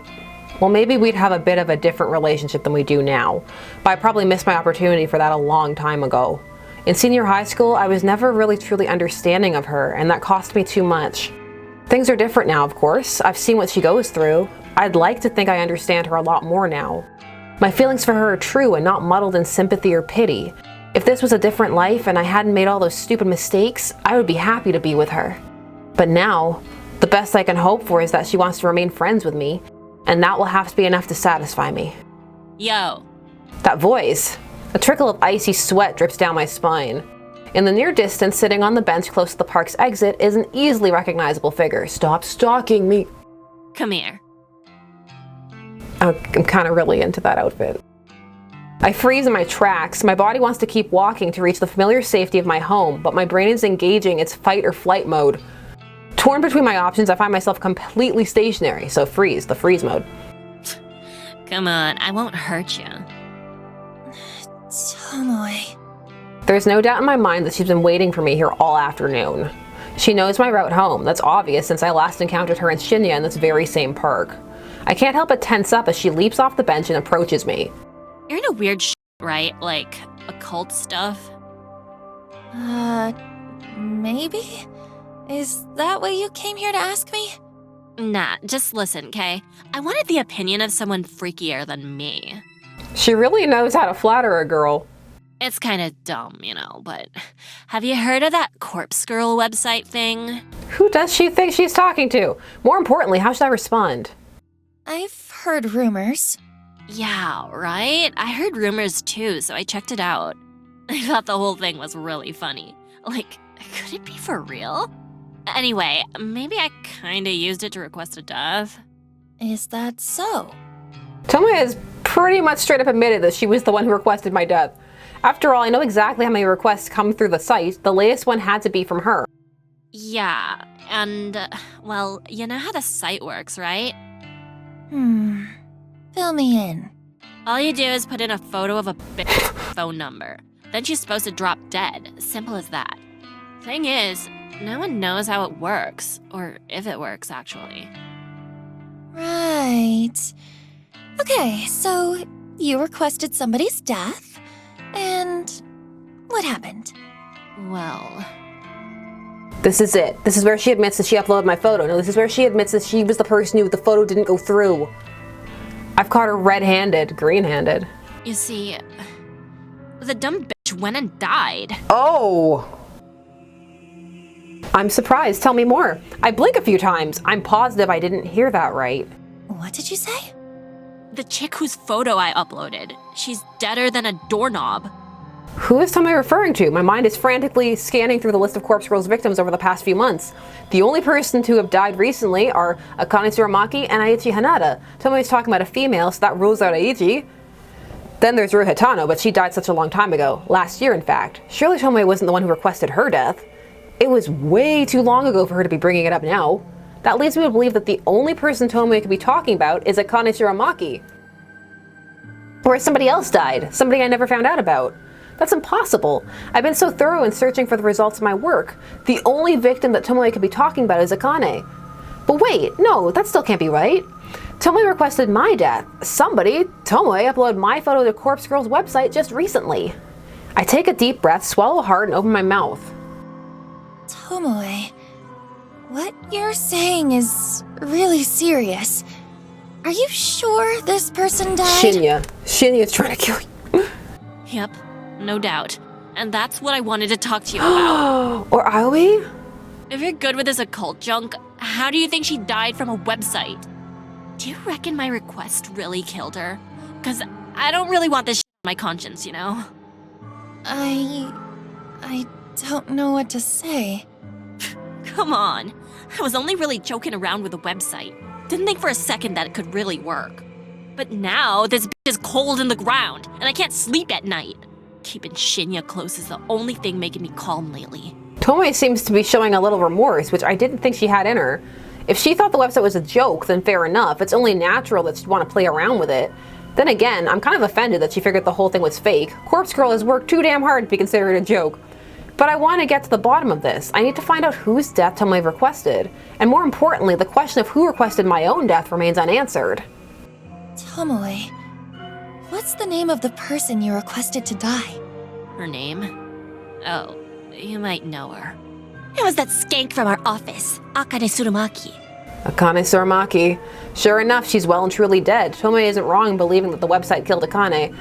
well, maybe we'd have a bit of a different relationship than we do now. But I probably missed my opportunity for that a long time ago. In senior high school, I was never really truly understanding of her, and that cost me too much. Things are different now, of course. I've seen what she goes through. I'd like to think I understand her a lot more now. My feelings for her are true and not muddled in sympathy or pity. If this was a different life and I hadn't made all those stupid mistakes, I would be happy to be with her. But now, the best I can hope for is that she wants to remain friends with me, and that will have to be enough to satisfy me. Yo. That voice. A trickle of icy sweat drips down my spine. In the near distance, sitting on the bench close to the park's exit, is an easily recognizable figure. Stop stalking me. Come here. I'm kind of really into that outfit. I freeze in my tracks. My body wants to keep walking to reach the familiar safety of my home, but my brain is engaging its fight or flight mode. Torn between my options, I find myself completely stationary, so freeze, the freeze mode. Come on, I won't hurt you. Tomoe. There's no doubt in my mind that she's been waiting for me here all afternoon. She knows my route home. That's obvious since I last encountered her and Shinya in this very same park. I can't help but tense up as she leaps off the bench and approaches me. You're into weird shit, right? Like, occult stuff? Maybe? Is that what you came here to ask me? Nah, just listen, okay? I wanted the opinion of someone freakier than me. She really knows how to flatter a girl. It's kinda dumb, you know, but have you heard of that Corpse Girl website thing? Who does she think she's talking to? More importantly, how should I respond? I've heard rumors. Yeah, right? I heard rumors too, so I checked it out. I thought the whole thing was really funny. Like, could it be for real? Anyway, maybe I kinda used it to request a death. Is that so? Tomoe has pretty much straight up admitted that she was the one who requested my death. After all, I know exactly how many requests come through the site. The latest one had to be from her. Yeah, and, well, you know how the site works, right? Fill me in. All you do is put in a photo of a bitch phone number. Then she's supposed to drop dead. Simple as that. Thing is, no one knows how it works. Or if it works, actually. Right. Okay, so you requested somebody's death, and what happened? Well... This is it. This is where she admits that she uploaded my photo. No, this is where she admits that she was the person who the photo didn't go through. I've caught her red-handed, green-handed. You see, the dumb bitch went and died. Oh! I'm surprised. Tell me more. I blink a few times. I'm positive I didn't hear that right. What did you say? The chick whose photo I uploaded. She's deader than a doorknob. Who is Tomoe referring to? My mind is frantically scanning through the list of Corpse Girl's victims over the past few months. The only persons who have died recently are Akane Tsurumaki and Aichi Hanada. Tomoe's talking about a female, so that rules out Aichi. Then there's Ryu Hitano, but she died such a long time ago. Last year, in fact. Surely Tomoe wasn't the one who requested her death. It was way too long ago for her to be bringing it up now. That leads me to believe that the only person Tomoe could be talking about is Akane Tsurumaki. Or somebody else died. Somebody I never found out about. That's impossible. I've been so thorough in searching for the results of my work. The only victim that Tomoe could be talking about is Akane. But wait, no, that still can't be right. Tomoe requested my death. Somebody, Tomoe, uploaded my photo to Corpse Girl's website just recently. I take a deep breath, swallow hard, and open my mouth. Tomoe, what you're saying is really serious. Are you sure this person died? Shinya. Shinya's trying to kill you. Yep. No doubt. And that's what I wanted to talk to you about. Or are we? If you're good with this occult junk, how do you think she died from a website? Do you reckon my request really killed her? Because I don't really want this on my conscience, you know? I don't know what to say. Come on. I was only really joking around with the website. Didn't think for a second that it could really work. But now, this bitch is cold in the ground, and I can't sleep at night. Keeping Shinya close is the only thing making me calm lately. Tomoe seems to be showing a little remorse, which I didn't think she had in her. If she thought the website was a joke, then fair enough. It's only natural that she'd want to play around with it. Then again, I'm kind of offended that she figured the whole thing was fake. Corpse Girl has worked too damn hard to be considered a joke. But I want to get to the bottom of this. I need to find out whose death Tomoe requested. And more importantly, the question of who requested my own death remains unanswered. Tomoe, what's the name of the person you requested to die? Her name? Oh, you might know her. It was that skank from our office, Akane Tsurumaki. Akane Tsurumaki. Sure enough, she's well and truly dead. Tomoe isn't wrong in believing that the website killed Akane.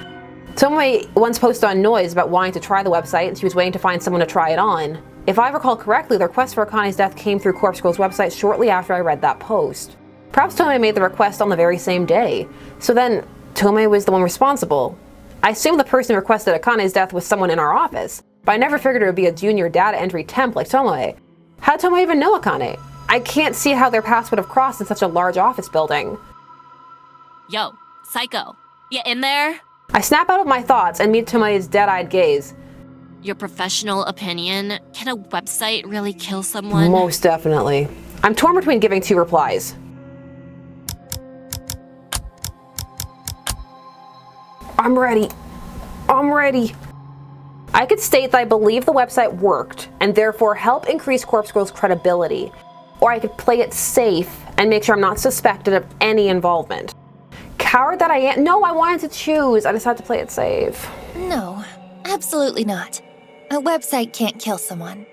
Tomoe once posted on Noise about wanting to try the website, and she was waiting to find someone to try it on. If I recall correctly, the request for Akane's death came through Corpse Girl's website shortly after I read that post. Perhaps Tomoe made the request on the very same day. So then, Tomoe was the one responsible. I assumed the person who requested Akane's death was someone in our office, but I never figured it would be a junior data entry temp like Tomoe. How did Tomoe even know Akane? I can't see how their paths would have crossed in such a large office building. Yo, Psycho, you in there? I snap out of my thoughts and meet Tomoe's dead-eyed gaze. Your professional opinion, can a website really kill someone? Most definitely. I'm torn between giving 2 replies. I'm ready. I could state that I believe the website worked and therefore help increase Corpse Girl's credibility, or I could play it safe and make sure I'm not suspected of any involvement. Coward that I am. No, I wanted to choose. I decided to play it safe. No, absolutely not. A website can't kill someone.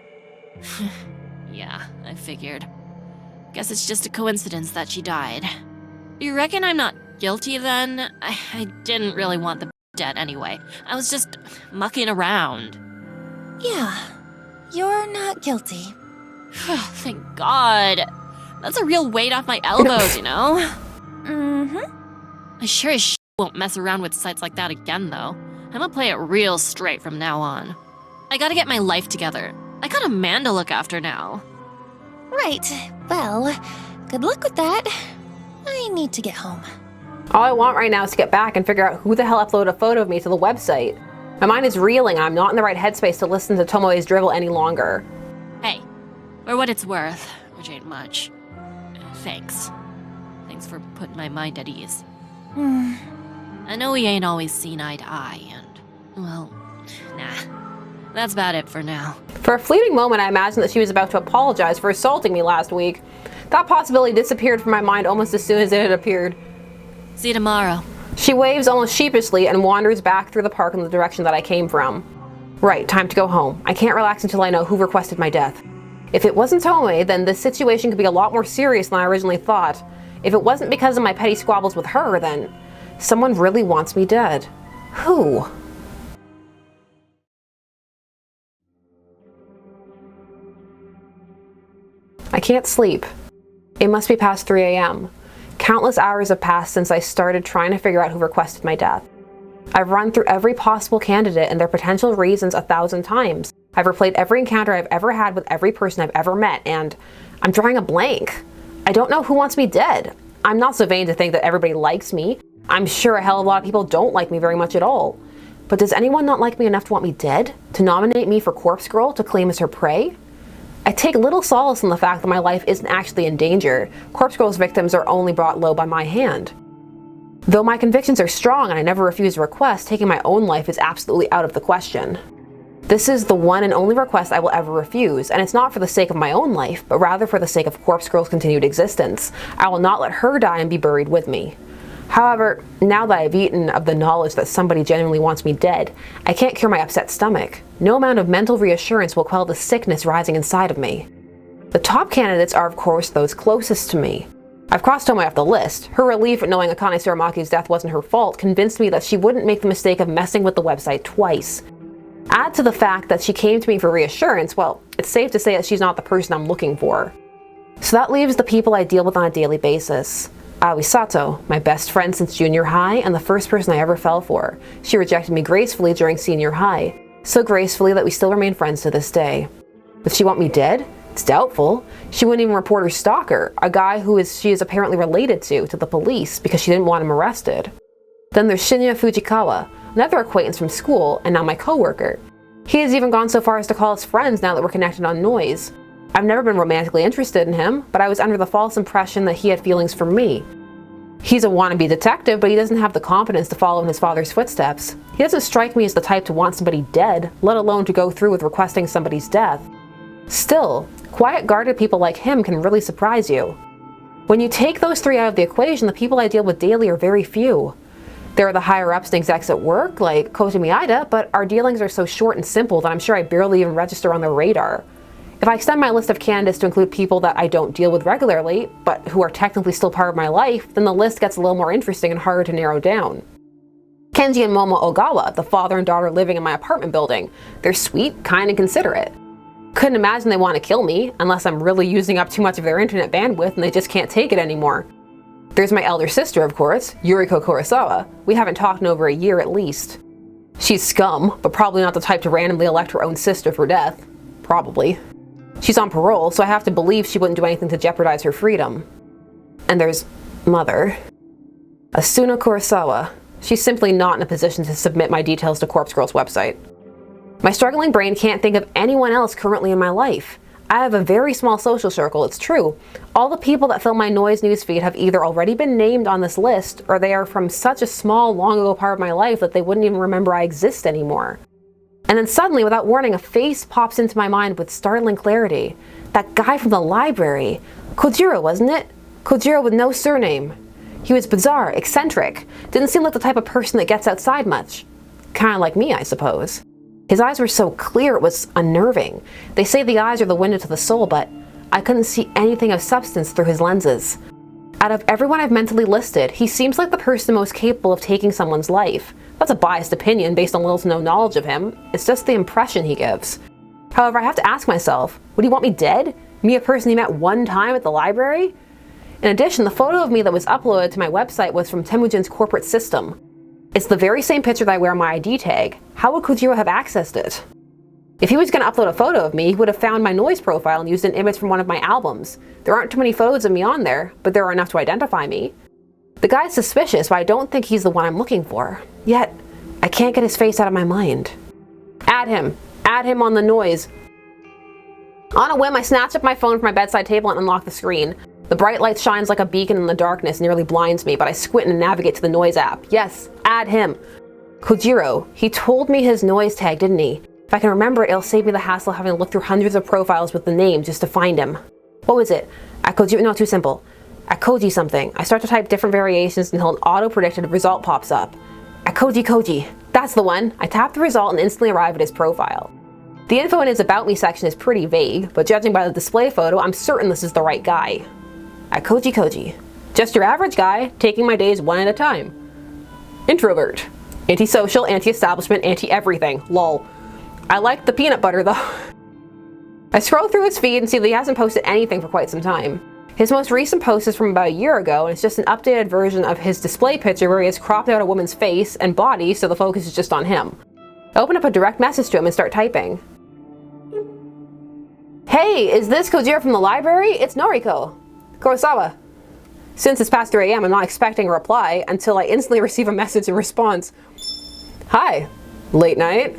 Yeah, I figured. Guess it's just a coincidence that she died. You reckon I'm not guilty then? I didn't really want the dead anyway. I was just mucking around. Yeah, you're not guilty. Thank God. That's a real weight off my elbows, you know? I sure as won't mess around with sites like that again, though. I'm gonna play it real straight from now on. I gotta get my life together. I got a man to look after now. Right. Well, good luck with that. I need to get home. All I want right now is to get back and figure out who the hell uploaded a photo of me to the website. My mind is reeling and I'm not in the right headspace to listen to Tomoe's drivel any longer. Hey, for what it's worth, which ain't much, thanks. Thanks for putting my mind at ease. I know we ain't always seen eye to eye, and, well, nah. That's about it for now. For a fleeting moment, I imagined that she was about to apologize for assaulting me last week. That possibility disappeared from my mind almost as soon as it had appeared. See you tomorrow. She waves almost sheepishly and wanders back through the park in the direction that I came from. Right, time to go home. I can't relax until I know who requested my death. If it wasn't Tomoe, then this situation could be a lot more serious than I originally thought. If it wasn't because of my petty squabbles with her, then someone really wants me dead. Who? I can't sleep. It must be past 3 a.m. Countless hours have passed since I started trying to figure out who requested my death. I've run through every possible candidate and their potential reasons 1,000 times. I've replayed every encounter I've ever had with every person I've ever met, and I'm drawing a blank. I don't know who wants me dead. I'm not so vain to think that everybody likes me. I'm sure a hell of a lot of people don't like me very much at all. But does anyone not like me enough to want me dead? To nominate me for Corpse Girl to claim as her prey? I take little solace in the fact that my life isn't actually in danger. Corpse Girl's victims are only brought low by my hand. Though my convictions are strong and I never refuse a request, taking my own life is absolutely out of the question. This is the one and only request I will ever refuse, and it's not for the sake of my own life, but rather for the sake of Corpse Girl's continued existence. I will not let her die and be buried with me. However, now that I've eaten of the knowledge that somebody genuinely wants me dead, I can't cure my upset stomach. No amount of mental reassurance will quell the sickness rising inside of me. The top candidates are, of course, those closest to me. I've crossed Tomoe off the list. Her relief at knowing Akane Suramaki's death wasn't her fault convinced me that she wouldn't make the mistake of messing with the website twice. Add to the fact that she came to me for reassurance, well, it's safe to say that she's not the person I'm looking for. So that leaves the people I deal with on a daily basis. Aoi Sato, my best friend since junior high and the first person I ever fell for. She rejected me gracefully during senior high, so gracefully that we still remain friends to this day. Does she want me dead? It's doubtful. She wouldn't even report her stalker, a guy she is apparently related to the police because she didn't want him arrested. Then there's Shinya Fujikawa, another acquaintance from school and now my coworker. He has even gone so far as to call us friends now that we're connected on Noise. I've never been romantically interested in him, but I was under the false impression that he had feelings for me. He's a wannabe detective, but he doesn't have the competence to follow in his father's footsteps. He doesn't strike me as the type to want somebody dead, let alone to go through with requesting somebody's death. Still, quiet, guarded people like him can really surprise you. When you take those three out of the equation, the people I deal with daily are very few. There are the higher-ups and execs at work, like Kota Miida, but our dealings are so short and simple that I'm sure I barely even register on their radar. If I extend my list of candidates to include people that I don't deal with regularly, but who are technically still part of my life, then the list gets a little more interesting and harder to narrow down. Kenji and Momo Ogawa, the father and daughter living in my apartment building. They're sweet, kind, and considerate. Couldn't imagine they want to kill me, unless I'm really using up too much of their internet bandwidth and they just can't take it anymore. There's my elder sister, of course, Yuriko Kurosawa. We haven't talked in over a year at least. She's scum, but probably not the type to randomly elect her own sister for death. Probably. She's on parole, so I have to believe she wouldn't do anything to jeopardize her freedom. And there's Mother. Asuna Kurosawa. She's simply not in a position to submit my details to Corpse Girl's website. My struggling brain can't think of anyone else currently in my life. I have a very small social circle, it's true. All the people that fill my noise newsfeed have either already been named on this list, or they are from such a small, long ago part of my life that they wouldn't even remember I exist anymore. And then suddenly, without warning, a face pops into my mind with startling clarity. That guy from the library. Kojiro, wasn't it? Kojiro with no surname. He was bizarre, eccentric. Didn't seem like the type of person that gets outside much. Kinda like me, I suppose. His eyes were so clear it was unnerving. They say the eyes are the window to the soul, but I couldn't see anything of substance through his lenses. Out of everyone I've mentally listed, he seems like the person most capable of taking someone's life. That's a biased opinion based on little to no knowledge of him. It's just the impression he gives. However, I have to ask myself, would he want me dead? Me, a person he met one time at the library? In addition, the photo of me that was uploaded to my website was from Temujin's corporate system. It's the very same picture that I wear on my ID tag. How would Kojiro have accessed it? If he was going to upload a photo of me, he would have found my noise profile and used an image from one of my albums. There aren't too many photos of me on there, but there are enough to identify me. The guy's suspicious, but I don't think he's the one I'm looking for. Yet, I can't get his face out of my mind. Add him. Add him on the noise. On a whim, I snatch up my phone from my bedside table and unlock the screen. The bright light shines like a beacon in the darkness, nearly blinds me, but I squint and navigate to the noise app. Yes, add him. Kojiro. He told me his noise tag, didn't he? If I can remember it, it'll save me the hassle of having to look through hundreds of profiles with the name just to find him. What was it? Akoji, no, too simple. Akoji something. I start to type different variations until an auto-predicted result pops up. Koji. That's the one. I tap the result and instantly arrive at his profile. The info in his About Me section is pretty vague, but judging by the display photo, I'm certain this is the right guy. Koji. Just your average guy, taking my days one at a time. Introvert. Antisocial, anti-establishment, anti-everything. Lol. I like the peanut butter though. I scroll through his feed and see that he hasn't posted anything for quite some time. His most recent post is from about a year ago, and it's just an updated version of his display picture where he has cropped out a woman's face and body so the focus is just on him. I open up a direct message to him and start typing. Hey, is this Kojiro from the library? It's Noriko. Kurosawa. Since it's past 3 AM, I'm not expecting a reply until I instantly receive a message in response. Hi. Late night?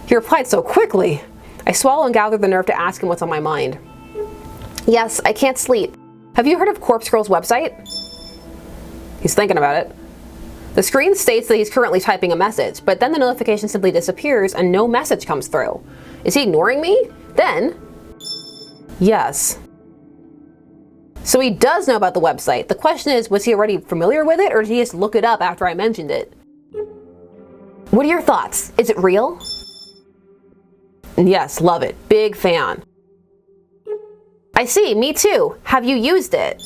He replied so quickly. I swallow and gather the nerve to ask him what's on my mind. Yes, I can't sleep. Have you heard of Corpse Girl's website? He's thinking about it. The screen states that he's currently typing a message, but then the notification simply disappears and no message comes through. Is he ignoring me? Then, yes. So he does know about the website. The question is, was he already familiar with it, or did he just look it up after I mentioned it? What are your thoughts? Is it real? Yes, love it. Big fan. I see, me too. Have you used it?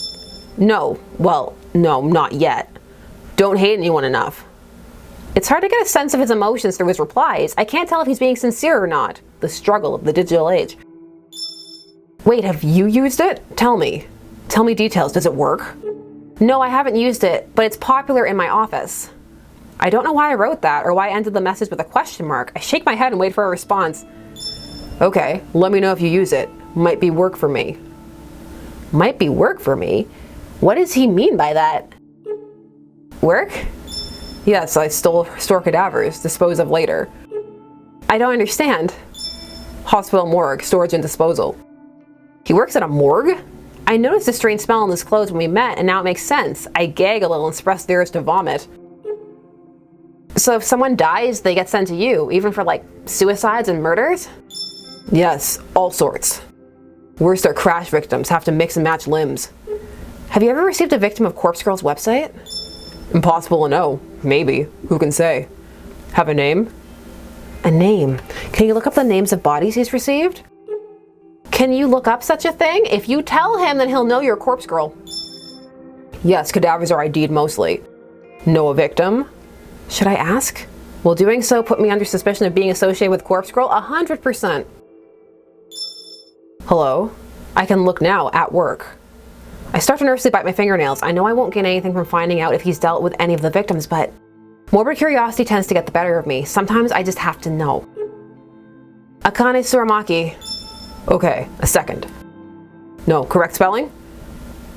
No. Well, no, not yet. Don't hate anyone enough. It's hard to get a sense of his emotions through his replies. I can't tell if he's being sincere or not. The struggle of the digital age. Wait, have you used it? Tell me. Tell me details. Does it work? No, I haven't used it, but it's popular in my office. I don't know why I wrote that or why I ended the message with a question mark. I shake my head and wait for a response. Okay, let me know if you use it. Might be work for me. Might be work for me? What does he mean by that? Work? Yes, I store cadavers, dispose of later. I don't understand. Hospital morgue, storage and disposal. He works at a morgue? I noticed a strange smell in his clothes when we met, and now it makes sense. I gag a little and express the urge to vomit. So if someone dies, they get sent to you, even for like suicides and murders? Yes, all sorts. Worst are crash victims, have to mix and match limbs. Have you ever received a victim of Corpse Girl's website? Impossible to know. Maybe. Who can say? Have a name? A name? Can you look up the names of bodies he's received? Can you look up such a thing? If you tell him, then he'll know you're a Corpse Girl. Yes, cadavers are ID'd mostly. Know a victim? Should I ask? Will doing so put me under suspicion of being associated with Corpse Girl? 100%. Hello? I can look now, at work. I start to nervously bite my fingernails. I know I won't gain anything from finding out if he's dealt with any of the victims, but Morbid curiosity tends to get the better of me. Sometimes I just have to know. Akane Suramaki. Okay, a second. No, correct spelling?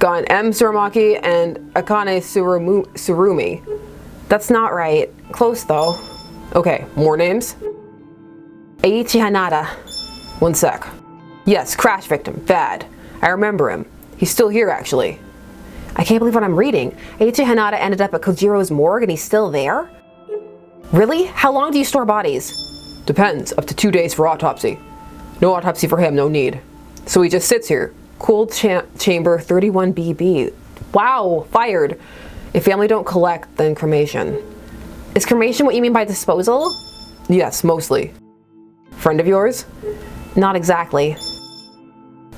Got an M Suramaki and Akane Surumi. That's not right. Close though. Okay, more names. Eiichi Hanada. One sec. Yes, crash victim. Bad. I remember him. He's still here actually. I can't believe what I'm reading. Eiichi Hanada ended up at Kojiro's morgue and he's still there? Really? How long do you store bodies? Depends. Up to 2 days for autopsy. No autopsy for him, no need. So he just sits here. Cold chamber 31 BB. Wow, fired. If family don't collect, then cremation. Is cremation what you mean by disposal? Yes, mostly. Friend of yours? Not exactly.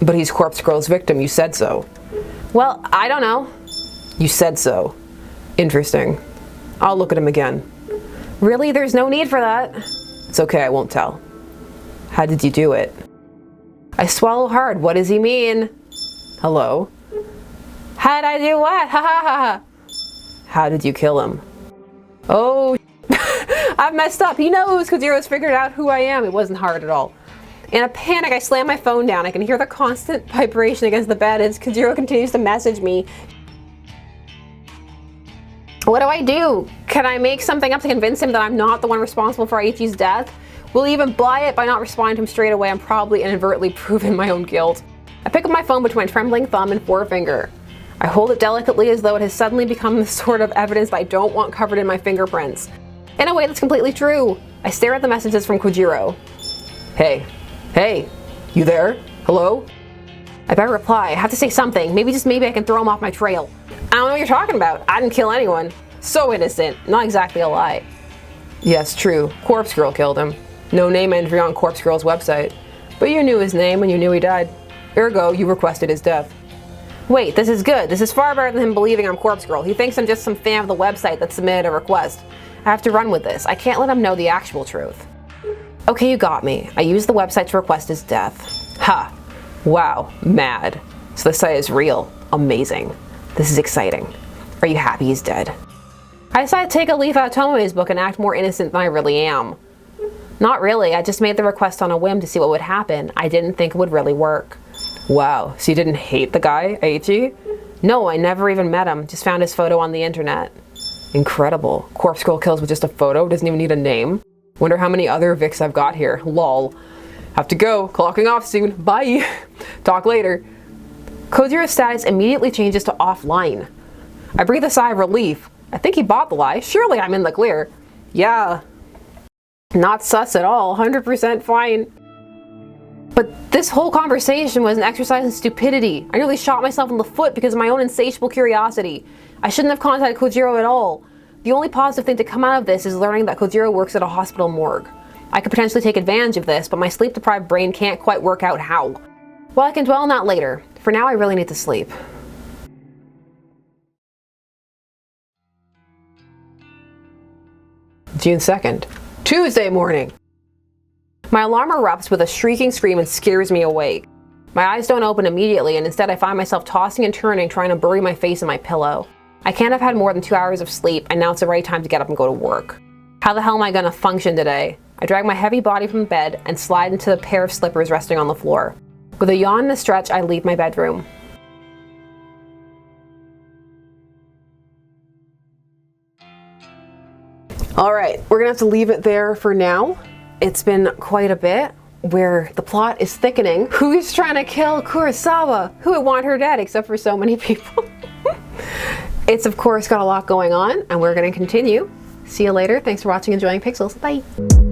But he's Corpse Girl's victim, you said so. Well, I don't know. You said so. Interesting. I'll look at him again. Really? There's no need for that. It's okay, I won't tell. How did you do it? I swallow hard. What does he mean? Hello? How'd I do what? Ha ha ha ha. How did you kill him? Oh, I've messed up. He knows Kojiro's figured out who I am. It wasn't hard at all. In a panic, I slam my phone down. I can hear the constant vibration against the bed as Kojiro continues to message me. What do I do? Can I make something up to convince him that I'm not the one responsible for Aichi's death? Will he even buy it? By not responding to him straight away, I'm probably inadvertently proving my own guilt. I pick up my phone between my trembling thumb and forefinger. I hold it delicately as though it has suddenly become the sort of evidence that I don't want covered in my fingerprints. In a way that's completely true. I stare at the messages from Kojiro. Hey. Hey. You there? Hello? I better reply. I have to say something. Maybe, just maybe, I can throw him off my trail. I don't know what you're talking about. I didn't kill anyone. So innocent. Not exactly a lie. Yes, true. Corpse Girl killed him. No name entry on Corpse Girl's website. But you knew his name and you knew he died. Ergo, you requested his death. Wait, this is good. This is far better than him believing I'm Corpse Girl. He thinks I'm just some fan of the website that submitted a request. I have to run with this. I can't let him know the actual truth. Okay, you got me. I used the website to request his death. Ha. Wow. Mad. So this site is real. Amazing. This is exciting. Are you happy he's dead? I decided to take a leaf out of Tomoe's book and act more innocent than I really am. Not really. I just made the request on a whim to see what would happen. I didn't think it would really work. Wow. So you didn't hate the guy, Aichi? No, I never even met him. Just found his photo on the internet. Incredible. Corpse Girl kills with just a photo? Doesn't even need a name? Wonder how many other Vics I've got here. Lol. Have to go. Clocking off soon. Bye. Talk later. Kojiro's status immediately changes to offline. I breathe a sigh of relief. I think he bought the lie. Surely I'm in the clear. Yeah. Not sus at all. 100% fine. But this whole conversation was an exercise in stupidity. I nearly shot myself in the foot because of my own insatiable curiosity. I shouldn't have contacted Kojiro at all. The only positive thing to come out of this is learning that Kojiro works at a hospital morgue. I could potentially take advantage of this, but my sleep-deprived brain can't quite work out how. Well, I can dwell on that later. For now, I really need to sleep. June 2nd. Tuesday morning. My alarm erupts with a shrieking scream and scares me awake. My eyes don't open immediately, and instead I find myself tossing and turning, trying to bury my face in my pillow. I can't have had more than 2 hours of sleep, and now it's the right time to get up and go to work. How the hell am I gonna function today? I drag my heavy body from bed and slide into the pair of slippers resting on the floor. With a yawn and a stretch, I leave my bedroom. Alright, we're gonna have to leave it there for now. It's been quite a bit where the plot is thickening. Who's trying to kill Kurosawa? Who would want her dead except for so many people? It's of course got a lot going on, and we're gonna continue. See you later. Thanks for watching Enjoying Pixels. Bye.